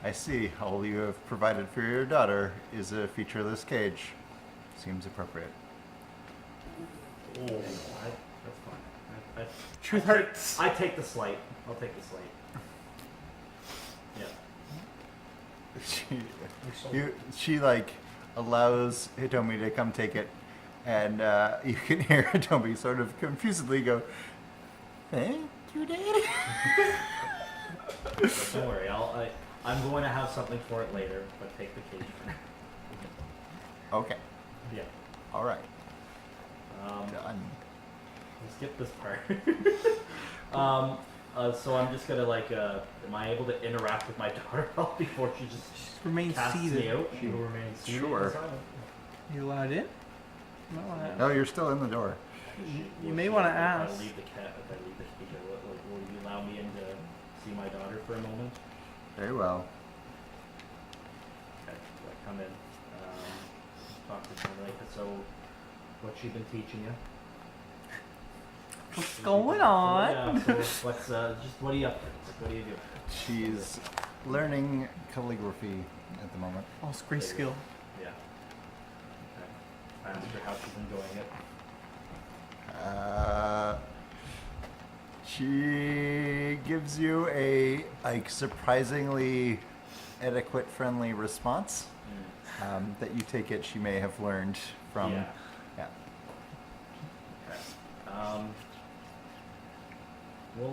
I see all you have provided for your daughter is a featureless cage. Seems appropriate. that's fine. Truth hurts. I take the slight. I'll take the slight. Yeah. She allows Hitomi to come take it, and you can hear Hitomi sort of confusedly go, "Thank you, Daddy." But don't worry, I'm going to have something for it later, but take the cage for now. Okay. Yeah. All right. We'll Done. skip this part. So I'm just gonna am I able to interact with my daughter before she just Remain casts me seated. out? She will remain seated. Sure. and silent. You allowed in? You might wanna- No, you're still in the door. You may wanna If ask. I leave the cage, will you allow me in to see my daughter for a moment? Very well. Okay, so I come in, talk to her so what's she been teaching you? What's going on? Yeah, so what's just what are you up to? What do you do? She's learning calligraphy at the moment. Oh, it's great skill. Yeah. Okay. I asked her how she's enjoying it. She gives you a surprisingly etiquette-friendly response that you take it she may have learned from. Yeah. Yeah. Okay. We'll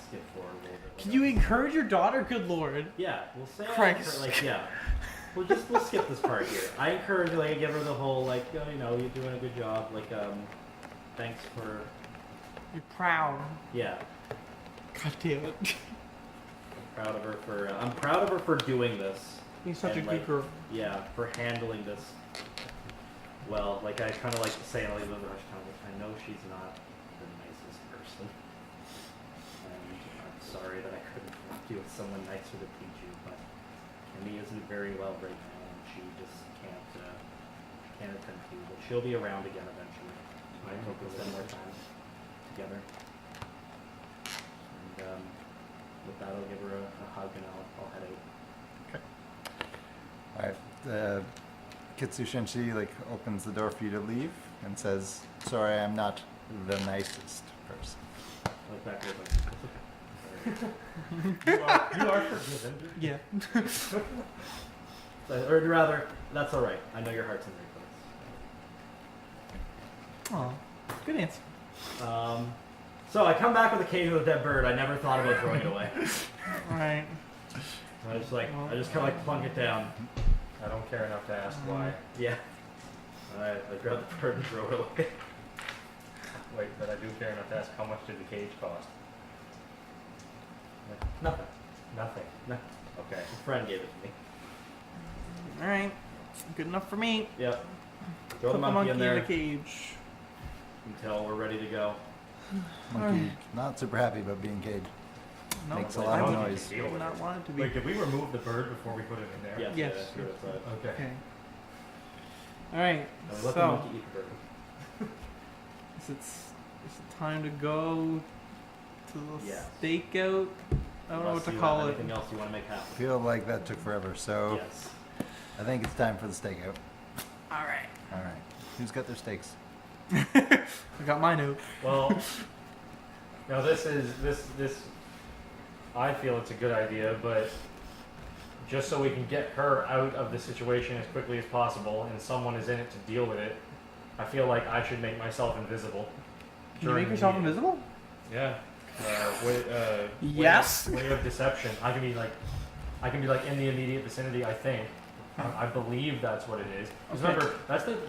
skip forward a little bit. Can you encourage your daughter? Good lord. Yeah, we'll say Christ. yeah. We'll skip this part here. I encourage I give her the whole you're doing a good job. Thanks for You're proud. yeah. God damn it. I'm proud of her for doing this. You're such a And, good girl. Yeah, for handling this. Well, I kind of like to say, I know she's not the nicest person, and I'm sorry that I couldn't connect you with someone nicer to teach you, but Kimmy isn't very well right now, and she just can't attend to you. But she'll be around again eventually. I hope we'll spend more time together. with that, I'll give her a hug and I'll head out. All right. The Kitsu Shinshi like opens the door for you to leave and says, "Sorry, I'm not the nicest person." Like back here, like, you are forgiven. Yeah. Or rather, that's all right. I know your heart's in the right Aw, good answer. place. So I come back with a cage with a dead bird. I never thought about throwing it away. All right. I just kind of like plunk it down. I don't care enough to ask why. Yeah. I grab the bird and throw it away. Wait, but I do care enough to ask how much did the cage cost? Nothing. Nothing. No. Okay. A friend gave it to me. All right. Good enough for me. Yep. Throw Put the monkey in there the cage. until we're ready to go. Monkey not super happy about being caged. No, Makes a I lot of would noise. not want it to be. Wait, did we remove the bird before we put it in there? Yes. Yes. Yeah, that's true. That's right. Okay. Okay. All right. Now let the So, monkey eat the bird. is it time to go to the Yes. stakeout? I don't know what to call it. Anything else you want to make happen? I feel like that took forever, so Yes. I think it's time for the stakeout. All right. All right. Who's got their steaks? I got mine out. Well, now this. I feel it's a good idea, but just so we can get her out of the situation as quickly as possible, and someone is in it to deal with it, I feel like I should make myself invisible. Can you during make the yourself meeting. invisible? Yeah. Yes. Way of deception. I can be like in the immediate vicinity. I think. I believe that's what it is. 'Cause Okay. remember,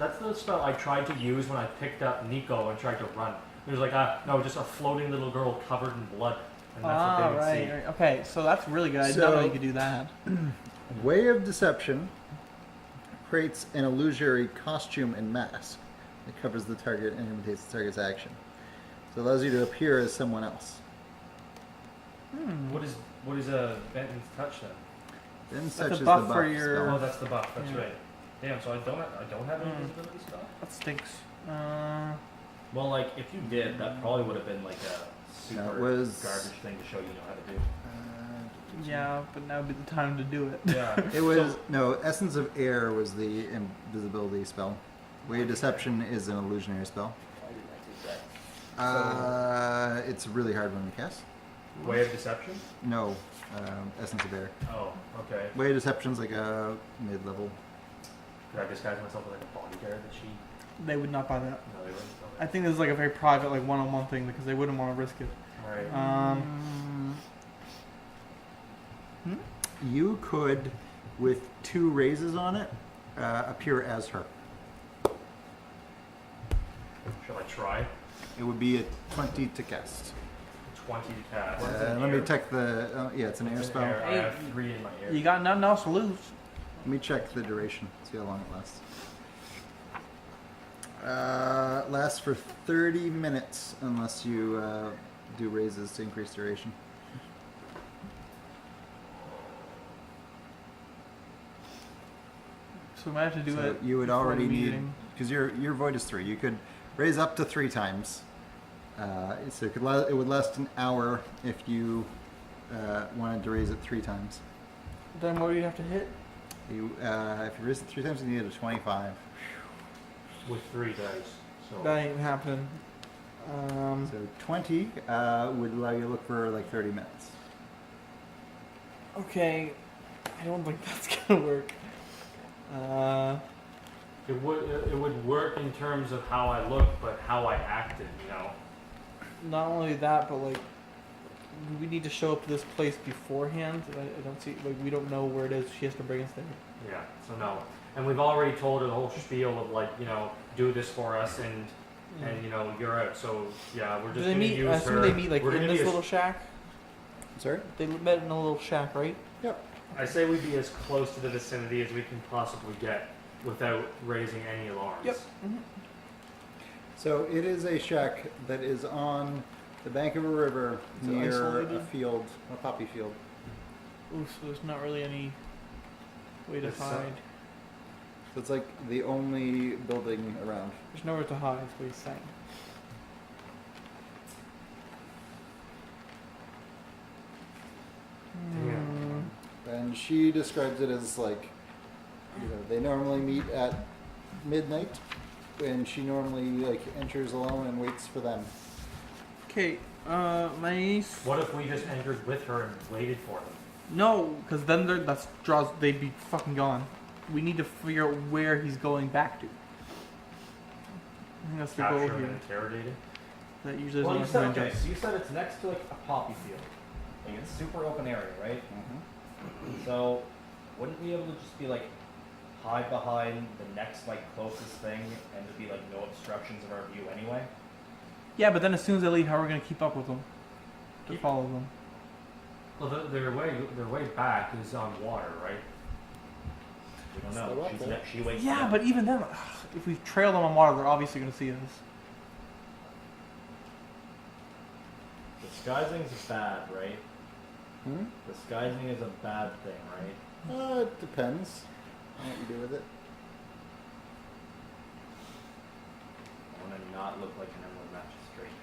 that's the spell I tried to use when I picked up Nico and tried to run. It was like no, just a floating little girl covered in blood, and that's what they would see. right. Okay, so that's really good. I didn't So- know you could do that. Way of deception creates an illusory costume and mask that covers the target and imitates the target's action. So it allows you to appear as someone else. What is a Benton's touch then? Then That's such a as buff the for buff your- Oh, spell. that's the buff. That's Yeah. right. Damn. So I don't have an invisibility spell. That stinks. Well, like if you did, that probably would have been like a super No, it was- garbage thing to show you know how to do. Yeah, but now would be the time to do it. Yeah. It was no Essence of Air was the invisibility spell. Way of Deception is an illusionary spell. It's a really hard one to cast. Way of deception. No, Essence of Air. Oh, okay. Way of Deception's like a mid-level. Could I disguise myself with like a bodyguard that she? They would not buy that. No, they wouldn't. I think this is like a very private, like one-on-one thing because they wouldn't want to risk it. All right. You could, with 2 raises on it, appear as her. Shall I try? It would be a 20 to cast. 20 to cast. Let me check the. Yeah, it's an air It's an spell. air. I Hey, have 3 in my ear. You got nothing else to lose. Let me check the duration. See how long it lasts. Lasts for 30 minutes unless you do raises to increase duration. So we might have to do So it. you would before already the need, meeting. because your void is 3. You could raise up to 3 times. So it would last an hour if you wanted to raise it 3 times. Then what do you have to hit? If you raise it 3 times, you need a 25. With 3 dice. So. That ain't happening. So 20 would allow you to look for like 30 minutes. Okay, I don't think that's gonna work. It would work in terms of how I look, but how I acted, you know. Not only that, but like we need to show up to this place beforehand. I don't see like we don't know where it is. She has to bring us there. Yeah. So no. And we've already told her the whole spiel of like, you know, do this for us and you know, you're out. So yeah, we're Do just they gonna meet? use I assume her. they meet like We're in gonna be this as- little shack. Sorry? They met in a little shack, right? I say we be as close to the vicinity as we can possibly get without raising any alarms. Yep. So it is a shack that is on the bank of a river Is it near a isolated? field, a poppy field. Ooh, so there's not really any way to It's, hide. So it's like the only building around. There's nowhere to hide. Is what he's saying. Damn. And she describes it as like, they normally meet at midnight, and she normally like enters alone and waits for them. Okay, my niece. What if we just entered with her and waited for them? No, because then they'd be fucking gone. We need to figure out where he's going back to. I think that's the goal Capture them here. and interrogate it? That usually Well, you doesn't said, work. okay, so you said it's next to like a poppy field. Like it's super open area, right? So wouldn't we be able to just be like hide behind the next like closest thing and to be like no obstructions of our view anyway? Yeah, but then as soon as they leave, how are we gonna keep up with them? To follow them? Well, their way back is on water, right? We don't Still know. up there. She waits. Yeah, for but even then, if we trail them on water, they're obviously gonna see us. disguising's bad, right? Hmm? Disguising is a bad thing, right? It depends on what you do with it. I want to not look like an Emerald Magistrate.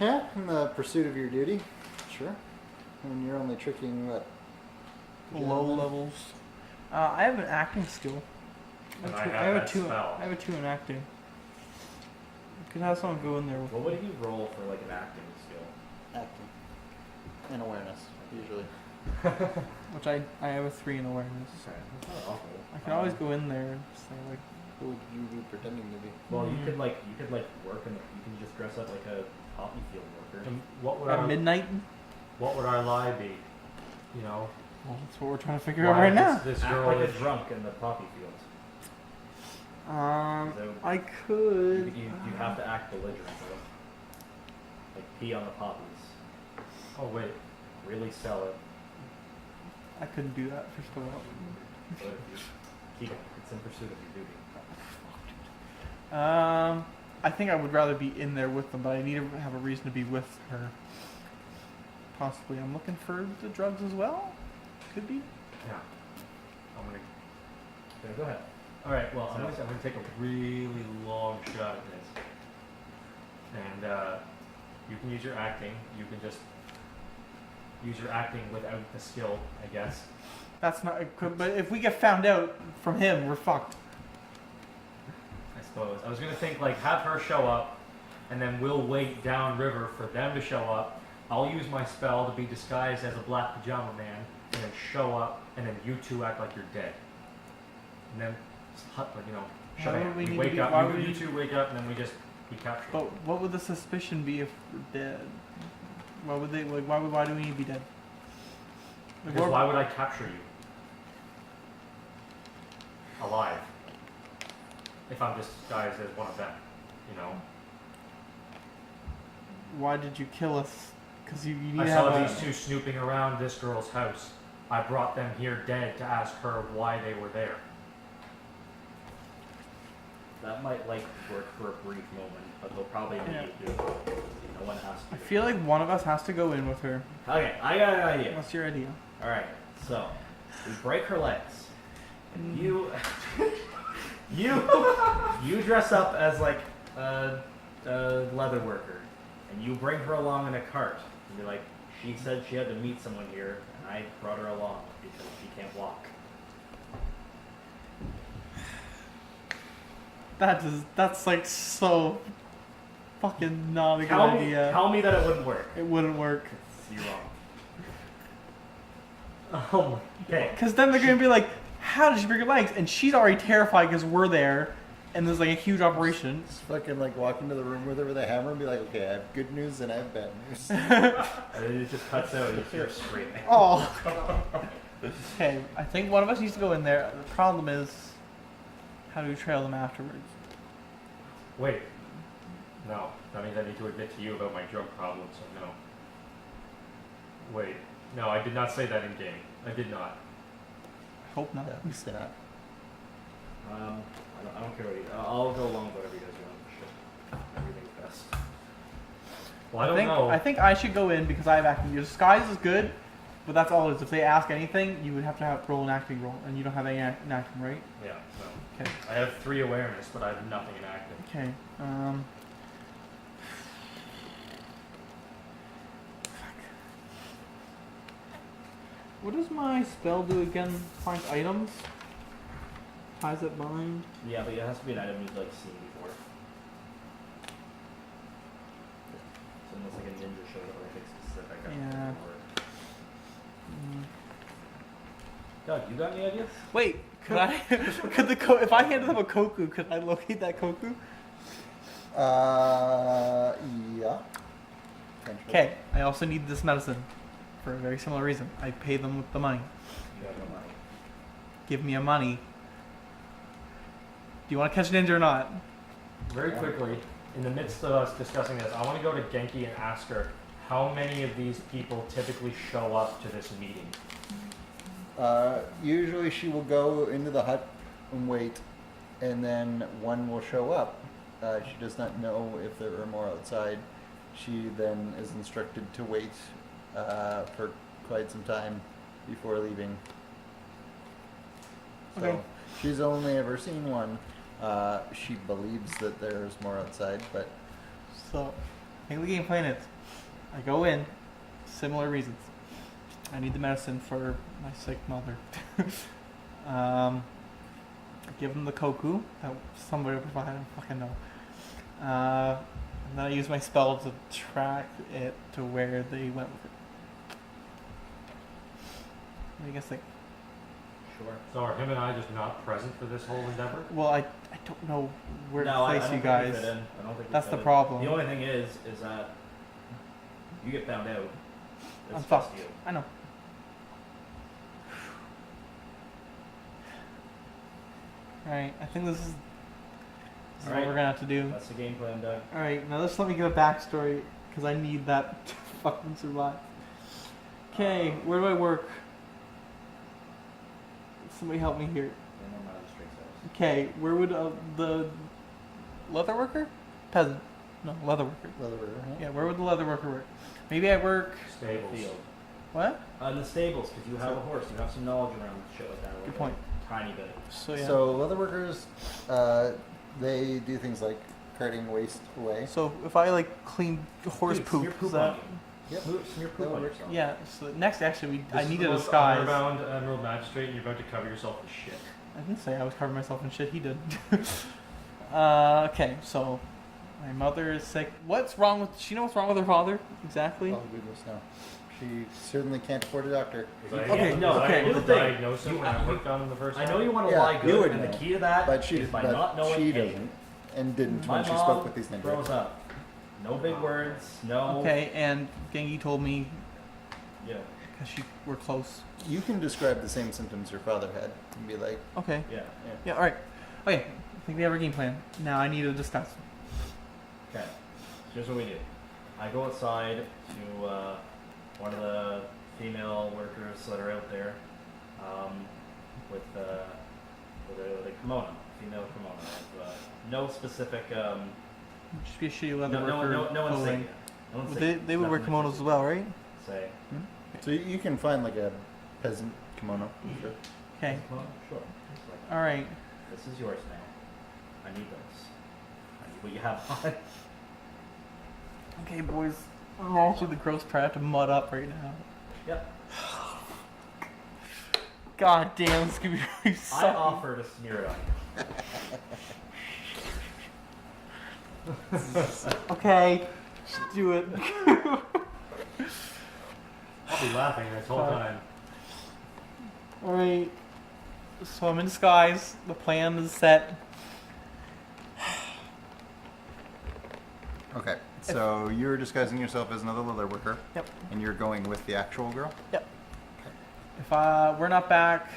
Yeah, in the pursuit of your duty, sure. I mean, you're only tricking what? Low gentlemen? levels. I have an acting skill. And I I have have a that two. spell. I have a 2 in acting. Could have someone go in there with What would you roll for like an acting skill? Acting. And awareness, usually. which I have a 3 in awareness. Okay, that's not awful. I can always go in there and say like, Who would you be pretending to be? Well, you could like work in. You can just dress up like a poppy field worker. And what would at our midnight. what would our lie be? You know, Well, that's what we're trying to figure out why right now. This Act girl like a is drunk in the poppy fields. So I you, could. you have to act belligerent, though. Like pee on the poppies. Oh wait, Really sell it. I couldn't do that first of all. But if you keep it, it's in pursuit of your duty. I think I would rather be in there with them, but I need to have a reason to be with her. Possibly, I'm looking for the drugs as well. Could be. yeah. I'm gonna. Okay, go ahead. All right. Well, I'm gonna take a really long shot at this, and you can use your acting. You can just use your acting without the skill, I guess. That's not. But if we get found out from him, we're fucked. I suppose. I was gonna think like have her show up, and then we'll wait downriver for them to show up. I'll use my spell to be disguised as a black pajama man, and then show up, and then you two act like you're dead. And then, like, shut Why up. would we We need wake to be- up. why You, would you we- two wake up, and then we capture. But them. what would the suspicion be if we're dead? Why would they? Like, why do we need to be dead? Like, Because why would I capture you alive if I'm disguised as one of them? You know. Why did you kill us? Because you need I to saw have these two snooping around this girl's house. I brought them here dead to ask her why they were there. That might like work for a brief moment, but they'll probably Yeah. need to. No one has to. I feel like one of us has to go in with her. Okay, I got an idea. What's your idea? All right, so we break her legs, and you, you dress up as like a leather worker, and you bring her along in a cart. And you're like, she said she had to meet someone here, and I brought her along because she can't walk. That's like so fucking not a good idea. Tell me that it wouldn't work. It wouldn't work. You're wrong. Oh my. Okay. Because then they're gonna be like, how did she break her legs? And she's already terrified because we're there, and there's like a huge operation. Just fucking like walk into the room with her with a hammer and be like, okay, I have good news and I have bad news. And then it just cuts out and you hear screaming. Oh. Okay, I think one of us needs to go in there. The problem is, how do we trail them afterwards? Wait. No. That means I need to admit to you about my drug problem, so no. Wait. No, I did not say that in game. I did not. I hope not. Yeah, we say that. I don't care what you. I'll go along with whatever you guys want. Sure. Everything's best. Well, I don't know. I think I should go in because I have acting. Your disguise is good, but that's all it is. If they ask anything, you would have to roll an acting roll, and you don't have any in acting, right? Yeah, no. Okay. I have 3 awareness, but I have nothing in acting. Okay. What does my spell do again? Find items? Ties that bind? Yeah, but it has to be an item you've like seen before. So unless like a ninja shows up or anything specific. I don't think Yeah. it'll work. Mm. Doug, you got any ideas? Wait, could I? Could if I handed them a koku, could I locate that koku? Yeah. Potentially. Okay. I also need this medicine for a very similar reason. I pay them with the money. You have no money. Give me a money. Do you want to catch a ninja or not? Very quickly, in the midst of us discussing this, I want to go to Genki and ask her how many of these people typically show up to this meeting. Usually she will go into the hut and wait, and then one will show up. She does not know if there are more outside. She then is instructed to wait for quite some time before leaving. So Okay. she's only ever seen one. She believes that there's more outside, but So, I think the game plan is, I go in, similar reasons. I need the medicine for my sick mother. I give them the koku that somebody will provide. I don't fucking know. And then I use my spell to track it to where they went with it. What do you guys think? Sure. So are him and I just not present for this whole endeavor? Well, I don't know where No, to I place don't you think we guys. fit in. I don't think we That's fit the in. problem. The only thing is that you get found out. I'm It's just fucked. you. I know. Alright, I think this is what Alright. we're gonna have to do. That's the game plan, Doug. Alright, now just let me give a backstory, because I need that to fucking survive. Okay, where do I work? Somebody help me here. In the magistrate's house. Okay, where would the leather worker? Peasant. No, leather worker. Yeah, where would the leather worker work? Maybe I work... Stables. Field. What? In the stables, because you have a horse. You have some knowledge around shit like that. Good point. Tiny bit. So, yeah. So leather workers, they do things like carting waste away. So if I, like, clean horse Dude, poop, smear is poop that... on you. Yep. Smear poop on yourself. Yeah, so next, actually, I This is need the a most disguise. honor-bound Emerald Magistrate, and you're about to cover yourself with shit. I didn't say I was covering myself in shit. He did. Okay, so my mother is sick. What's wrong with? Does she know what's wrong with her father? Exactly. Oh goodness, no. She certainly can't afford a doctor. Okay, no, Was I okay, able here's to the thing. diagnose him when I worked on him the first I time? know you want to Yeah, lie you good, would and know. the key to that But she, is by but not knowing she anything. doesn't, and didn't My when she mom spoke with these ninjas. grows up. No big words. No. Okay, and Gengi told me Yeah. because we're close. You can describe the same symptoms your father had and be like, Okay. Yeah. Yeah. All right. Okay. I think we have our game plan. Now I need to discuss. Okay. Here's what we do. I go outside to one of the female workers that are out there with a kimono, female kimono. I have, no specific. Just be a shitty leather No worker. insignia. No Well, insignia. they would wear Nothing kimonos as well, right? Say. so you can find like a peasant kimono. Sure. Okay. Well, sure. It's like, All right. this is yours now. I need this. I need what you have on. Okay, boys. I'm all through the gross part. I have to mud up right now. Yep. God damn, this could be really I sucky. offer to smear it on you. Okay, just do it. I'll be laughing this whole time. Alright. So I'm in disguise. The plan is set. Okay, so you're disguising yourself as another leather worker. Yep. And you're going with the actual girl? Yep. If we're not back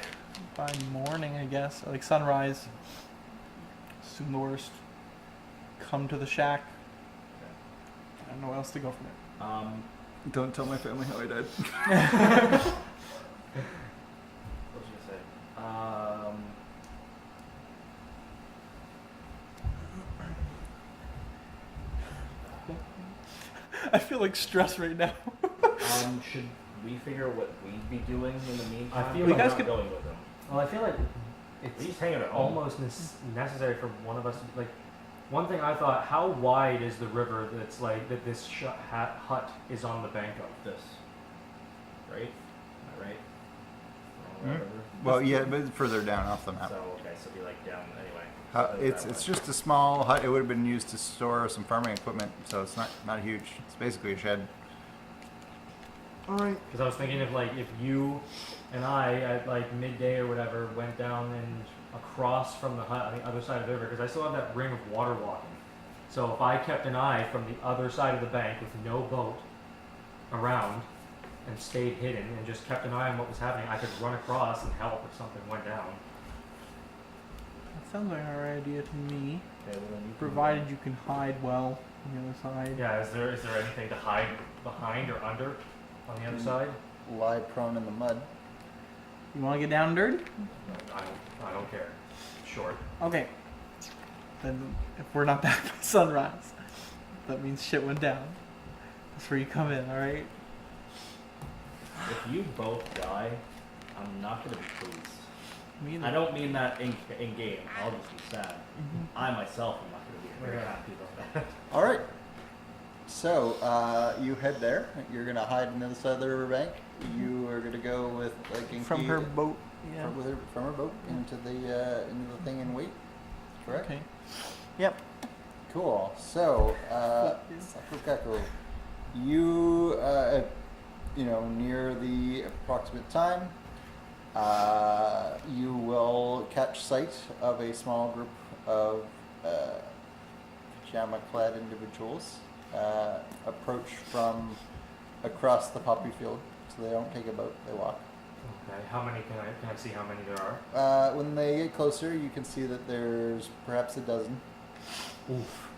by morning, I guess, or like sunrise, assume the worst. Come to the shack. I don't know where else to go from it. Don't tell my family how I died. What was I gonna say? I feel like stress right now. Should we figure what we'd be doing in the meantime? I feel Or like- You guys not could- going with them. Well, I feel like He's it's hanging at home. almost necessary for one of us to, like, one thing I thought, how wide is the river that's like, that this hut is on the bank of? This. Right? Am I right? wherever. Well, yeah, but further down off the map. So okay, so be like down anyway. It's just a small hut. It would have been used to store some farming equipment, so it's not huge. It's basically a shed. All right. Because I was thinking if like if you and I at like midday or whatever went down and across from the hut on the other side of the river, because I still have that ring of water walking. So if I kept an eye from the other side of the bank with no boat around and stayed hidden and just kept an eye on what was happening, I could run across and help if something went down. That sounds like an alright idea to me. Okay, well then you can- Provided you can hide well on the other side. Yeah, is there anything to hide behind or under on the other side? Lie prone in the mud. You want to get down and dirty? No, I don't care. Short. Okay. Then if we're not back by sunrise, that means shit went down. That's where you come in, alright? If you both die, I'm not gonna be pleased. Me I don't mean that in game. I'll just be sad. Mhm. I myself am not gonna be very happy about that. All right. So you head there. You're gonna hide on the other side of the riverbank. You are gonna go with like Inky From her boat. Yeah. from her boat into the thing and wait. Correct. Okay. Yep. Cool. So Sakukaku, you near the approximate time, you will catch sight of a small group of pajama-clad individuals approach from across the poppy field. So they don't take a boat; they walk. Okay. How many can I see how many there are? When they get closer, you can see that there's perhaps a dozen. Oof.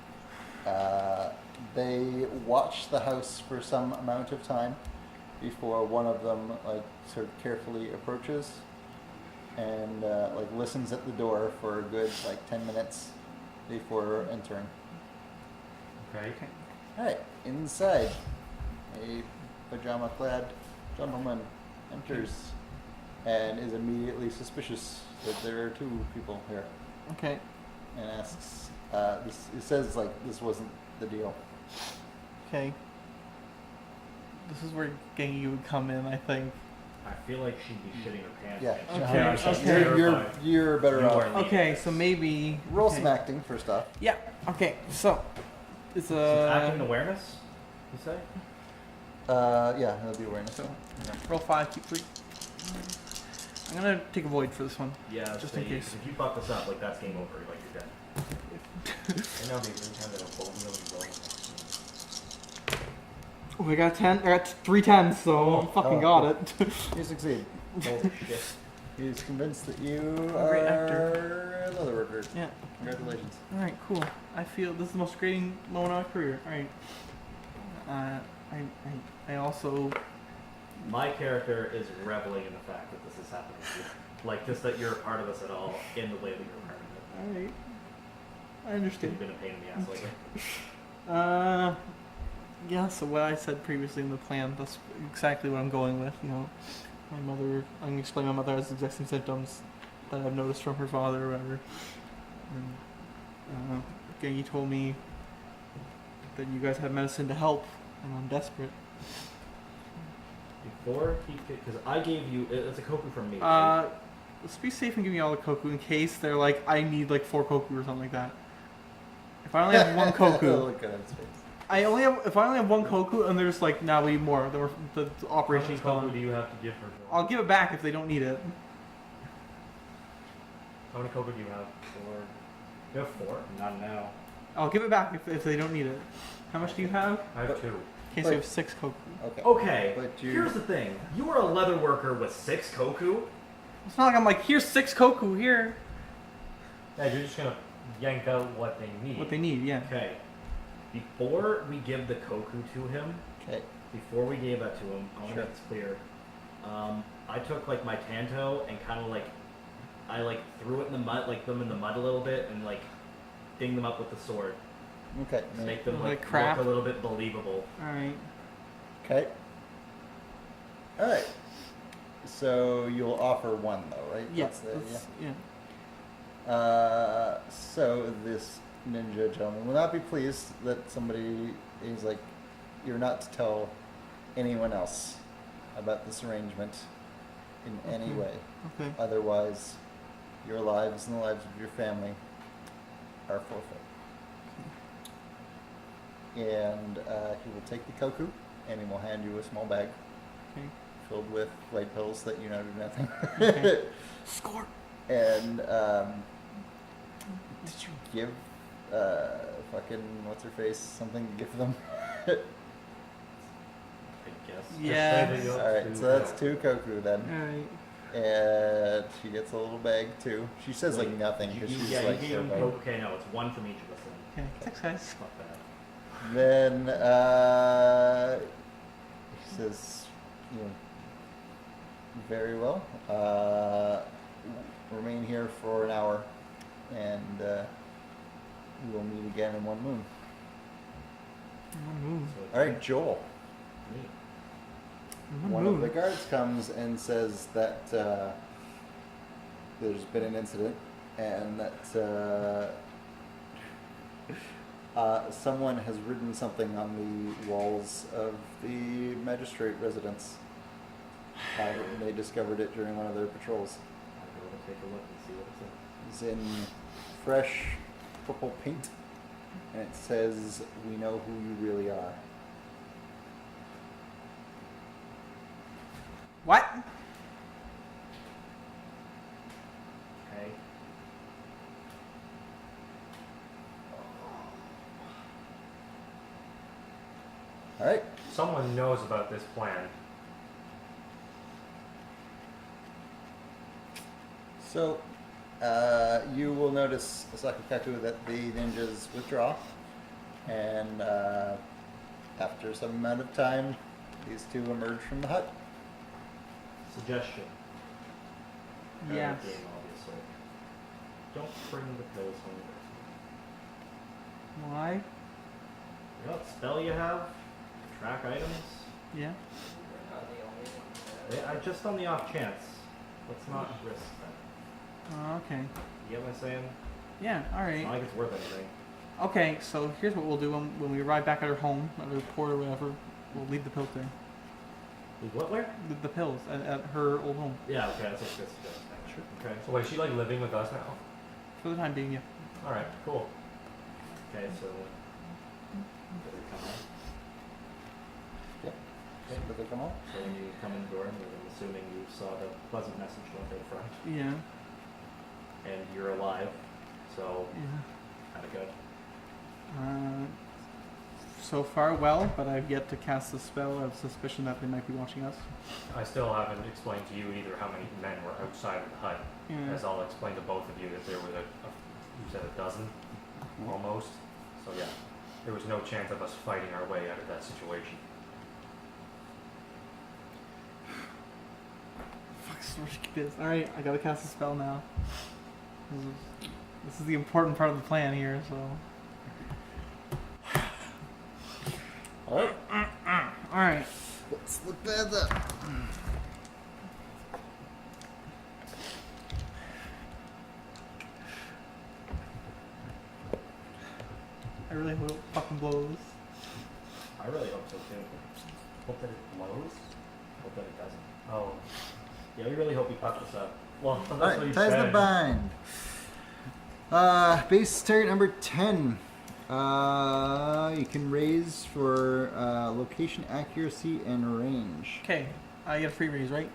They watch the house for some amount of time before one of them sort of carefully approaches and listens at the door for a good 10 minutes before entering. Okay. Alright, inside, a pajama-clad gentleman enters and is immediately suspicious that there are two people here Okay. and asks, it says this wasn't the deal. Okay. This is where Gengi would come in, I think. I feel like she'd be shitting her pants. Yeah, Okay, she's okay. You're better You off. are- Okay, so maybe Roll okay. some acting first off. Yeah. Okay. So it's Some acting awareness, you say? Yeah, that'll be awareness. So roll 5, keep 3. I'm gonna take a void for this one. Yeah, Just so in case. If you fuck this up, that's game over. You're dead. And now the time that a boat will go. Oh, I got 10. I got 3 10s, so I fucking got it. You succeed. Holy shit. He's convinced that you A great are a leather worker. Yeah. Congratulations. All right. Cool. I feel this is the most grating moment of my career. All right. I also. My character is reveling in the fact that this is happening to you. Like, just that you're a part of this at all in the way that you're a part of it. All right. I You've understand. been a pain in the ass lately. Yeah, so what I said previously in the plan, that's exactly what I'm going with, My mother, I'm going to explain my mother has the exact same symptoms that I've noticed from her father or whatever. And, Gengi told me that you guys have medicine to help, and I'm desperate. Before he could, because I gave you, it's a koku from me. right? Let's be safe and give me all the koku in case they're like, I need like 4 koku or something like that. If I only have 1 koku, Look at his face. if I only have 1 koku and there's like, now we need more, the operation is How many gone. koku do you have to give her? I'll give it back if they don't need it. How many koku do you have? 4. You have 4? Not now. I'll give it back if they don't need it. How much do you have? I have 2. Okay, so you have 6 koku. Okay. Okay, But you- here's the thing. You are a leather worker with 6 koku? It's not like I'm like, here's 6 koku here. Yeah, you're just gonna yank out what they need. What they need, yeah. Okay. Before we give the koku to him, Okay. before we gave that to him, I want to Sure. make this clear. I took like my tanto and kind of I threw it in the mud, them in the mud a little bit, and ding them up with the sword Okay. to make them Like crap? look a little bit believable. Alright. Okay. All right. So you'll offer 1 though, right? Yes. That's Yeah. So this ninja gentleman will not be pleased that somebody is like, you're not to tell anyone else about this arrangement. in any way. Okay. Otherwise, your lives and the lives of your family are forfeit. And he will take the koku, and he will hand you a small bag Okay. filled with white pills that you know do nothing. Okay. Score. And did you give fucking what's her face something to give them? I guess. Yeah. Say that you're All right, to- so that's 2 koku then. Alright. And she gets a little bag too. She says like Wait, nothing because she's yeah, like you gave him so Coke. Okay, no, it's 1 from each of us then. Okay. Thanks, guys. Not bad. Then he says, you know, very well. Remain here for an hour, and we will meet again in 1 moon. Move. So it's All right, Joel. me. One of the guards comes and says that there's been an incident, and that someone has written something on the walls of the magistrate residence. And they discovered it during one of their patrols. I'll go and take a look and see what it It's says. in fresh purple paint, and it says, "We know who you really are." What? Okay. All right. Someone knows about this plan. So, you will notice, Sakakaku, that the ninjas withdraw, and after some amount of time, these 2 emerge from the hut. Suggestion. Yes. Game, obviously. Don't bring the pills home with Why? you. You know what spell you have? Track items? Yeah. Just on the off chance. Let's not risk that. Oh, okay. You get what I'm saying? Yeah. All It's right. not like it's worth anything. Okay. So here's what we'll do when we arrive back at her home, at her port or whatever. We'll leave the pills there. Leave what where? The pills at her old home Yeah, okay, that's a good suggestion. Sure. Okay. So wait, is she like living with us now? for the time being. Yeah. All right, cool. Okay, so did they come out? Yep. Okay. Did they come out? So when you come in the door, I'm assuming you saw the pleasant message left out front, Yeah. and you're alive, so Yeah. kind of good. So far, well, but I've yet to cast a spell of suspicion that they might be watching us. I still haven't explained to you either how many men were outside of the hut. Yeah. As I'll explain to both of you that there was you said a dozen, almost. So yeah, there was no chance of us fighting our way out of that situation. Fuck, so ridiculous. All right, I gotta cast a spell now. This is the important part of the plan here. So. All right. All right. Let's look that up. I really hope it fucking blows. I really hope so too. Hope that it blows. Hope that it doesn't. Oh, Yeah, we really hope we fuck this up. well, that's All what right, you ties the said. bind. Base target number 10. You can raise for location accuracy and range. Okay, I get a free raise, right?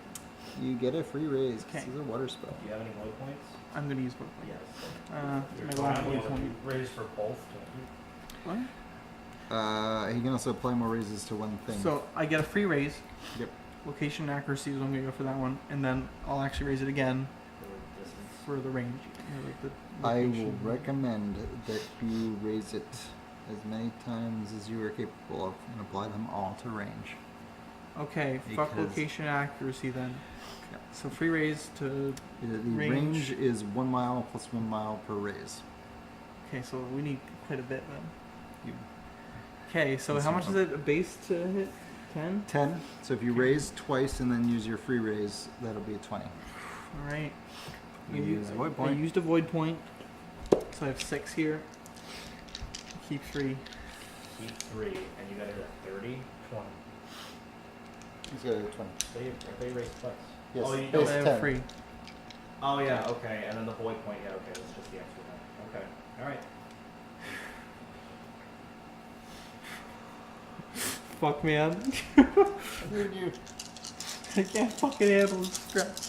You get a free raise. This Okay. is a water spell. Do you have any void points? I'm gonna use both. Yes. My last You one point. raise for both, don't you? What? He can also apply more raises to one thing. So I get a free raise. Yep. Location and accuracy is what I'm gonna go for that one, and then I'll actually raise it again For distance. for the range. You know, like the I will location. recommend that you raise it as many times as you are capable of and apply them all to range. Okay, fuck Because- location and accuracy then. Yeah. So free raise to. The Range. range is 1 mile plus 1 mile per raise. Okay, so we need quite a bit then. You Okay, so how much is it a base to hit? 10? 10. So if you raise twice and then use your free raise, that'll be a 20. Alright. You use a void I point. used a void point. So I have 6 here. Keep 3. Keep 3, and you got it at 30. 20. He's got a 20. They raised twice. Yes, Oh, you base They have 10. free. Oh yeah, okay, and then the void point. Yeah, okay, that's just the extra one. Okay, all right. Fuck, man. I can't fucking handle the stress.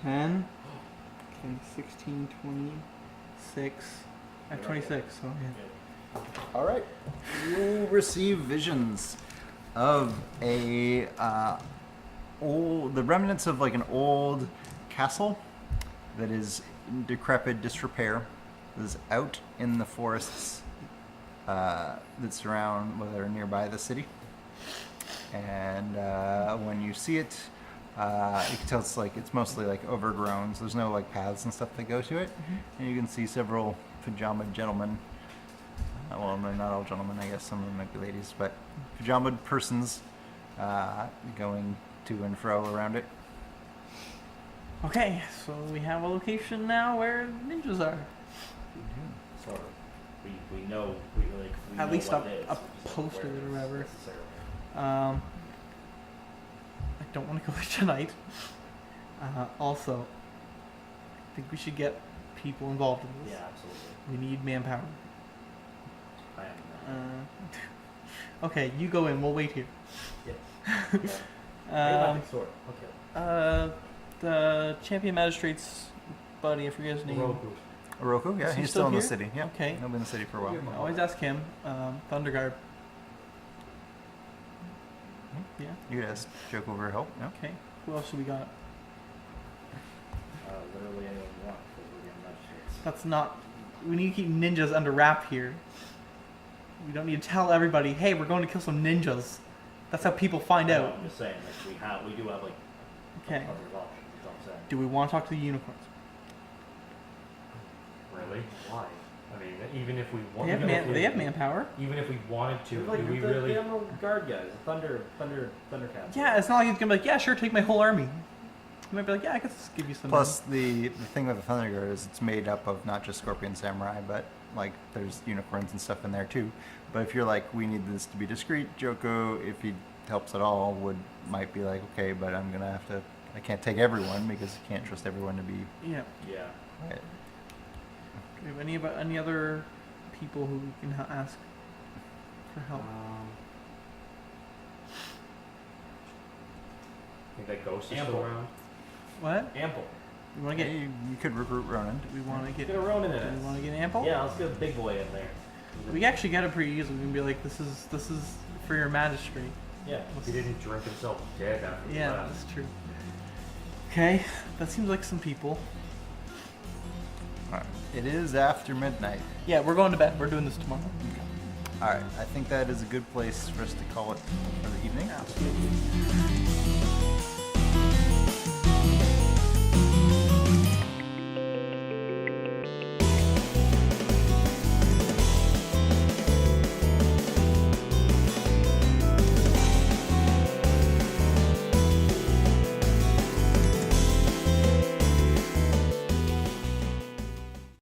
10. Okay, 16, 26. I have 26, so yeah. All right. You receive visions of the remnants of like an old castle that is in decrepit disrepair. That is out in the forests that surround, well, that are nearby the city. And when you see it, you can tell it's mostly like overgrown. So there's no like paths and stuff that go to it. And you can see several pajama gentlemen. Well, no, not all gentlemen, I guess some of them might be ladies, but pajamaed persons going to and fro around it. Okay, so we have a location now where ninjas are. So we know we At know least what a- it is, a we just don't know poster where it or is whatever. necessarily. I don't want to go there tonight. Also, I think we should get people involved in this. Yeah, absolutely. We need manpower. I am. Okay, you go in. We'll wait here. Yes. Okay. Um, Sword. Okay. the champion magistrates buddy, I forget his name. Roku. Oroku, yeah, Is he he's still still in the here? city. Yeah, Okay. he'll be in the city for a while. I always ask him. Thunderguard. Yeah. You could ask Joke over help. Yeah. Okay. Who else do we got? Literally anyone you want because we're getting magistrates. That's not. We need to keep ninjas under wrap here. We don't need to tell everybody, hey, we're going to kill some ninjas. That's how people find No, out. I'm just saying, we do have like Okay. other options. Is what I'm saying. Do we want to talk to the unicorns? Really? Why? I mean, even if we They wanted have to, they have manpower. even if we wanted to, They're like do we the really? Emerald Guard guys, the Thundercats. Yeah, it's not like he's gonna be like, yeah, sure, take my whole army. He might be like, yeah, I could just give you some. Plus, the thing with the Thunder Guard is it's made up of not just Scorpion Samurai, but like there's unicorns and stuff in there too. But if you're like, we need this to be discreet, Joko, if he helps at all, might be like, okay, but I'm gonna have to. I can't take everyone because I can't trust everyone to be. Yeah. Yeah. Quiet. Do we have any other people who we can ask for help? I think that ghost is Ample. still around. What? Ample. We want to get. You could recruit Ronan. Do we want to Let's get? get a Ronin in Do it. we want to get ample? Yeah, let's get a big boy in there. We actually get it pretty easily. We can be like, this is for your magistrate. Yeah. He didn't drink himself dead after he Yeah, left. that's true. Okay, that seems like some people. All right. It is after midnight. Yeah, we're going to bed. We're doing this tomorrow. All right. I think that is a good place for us to call it for the evening. Absolutely.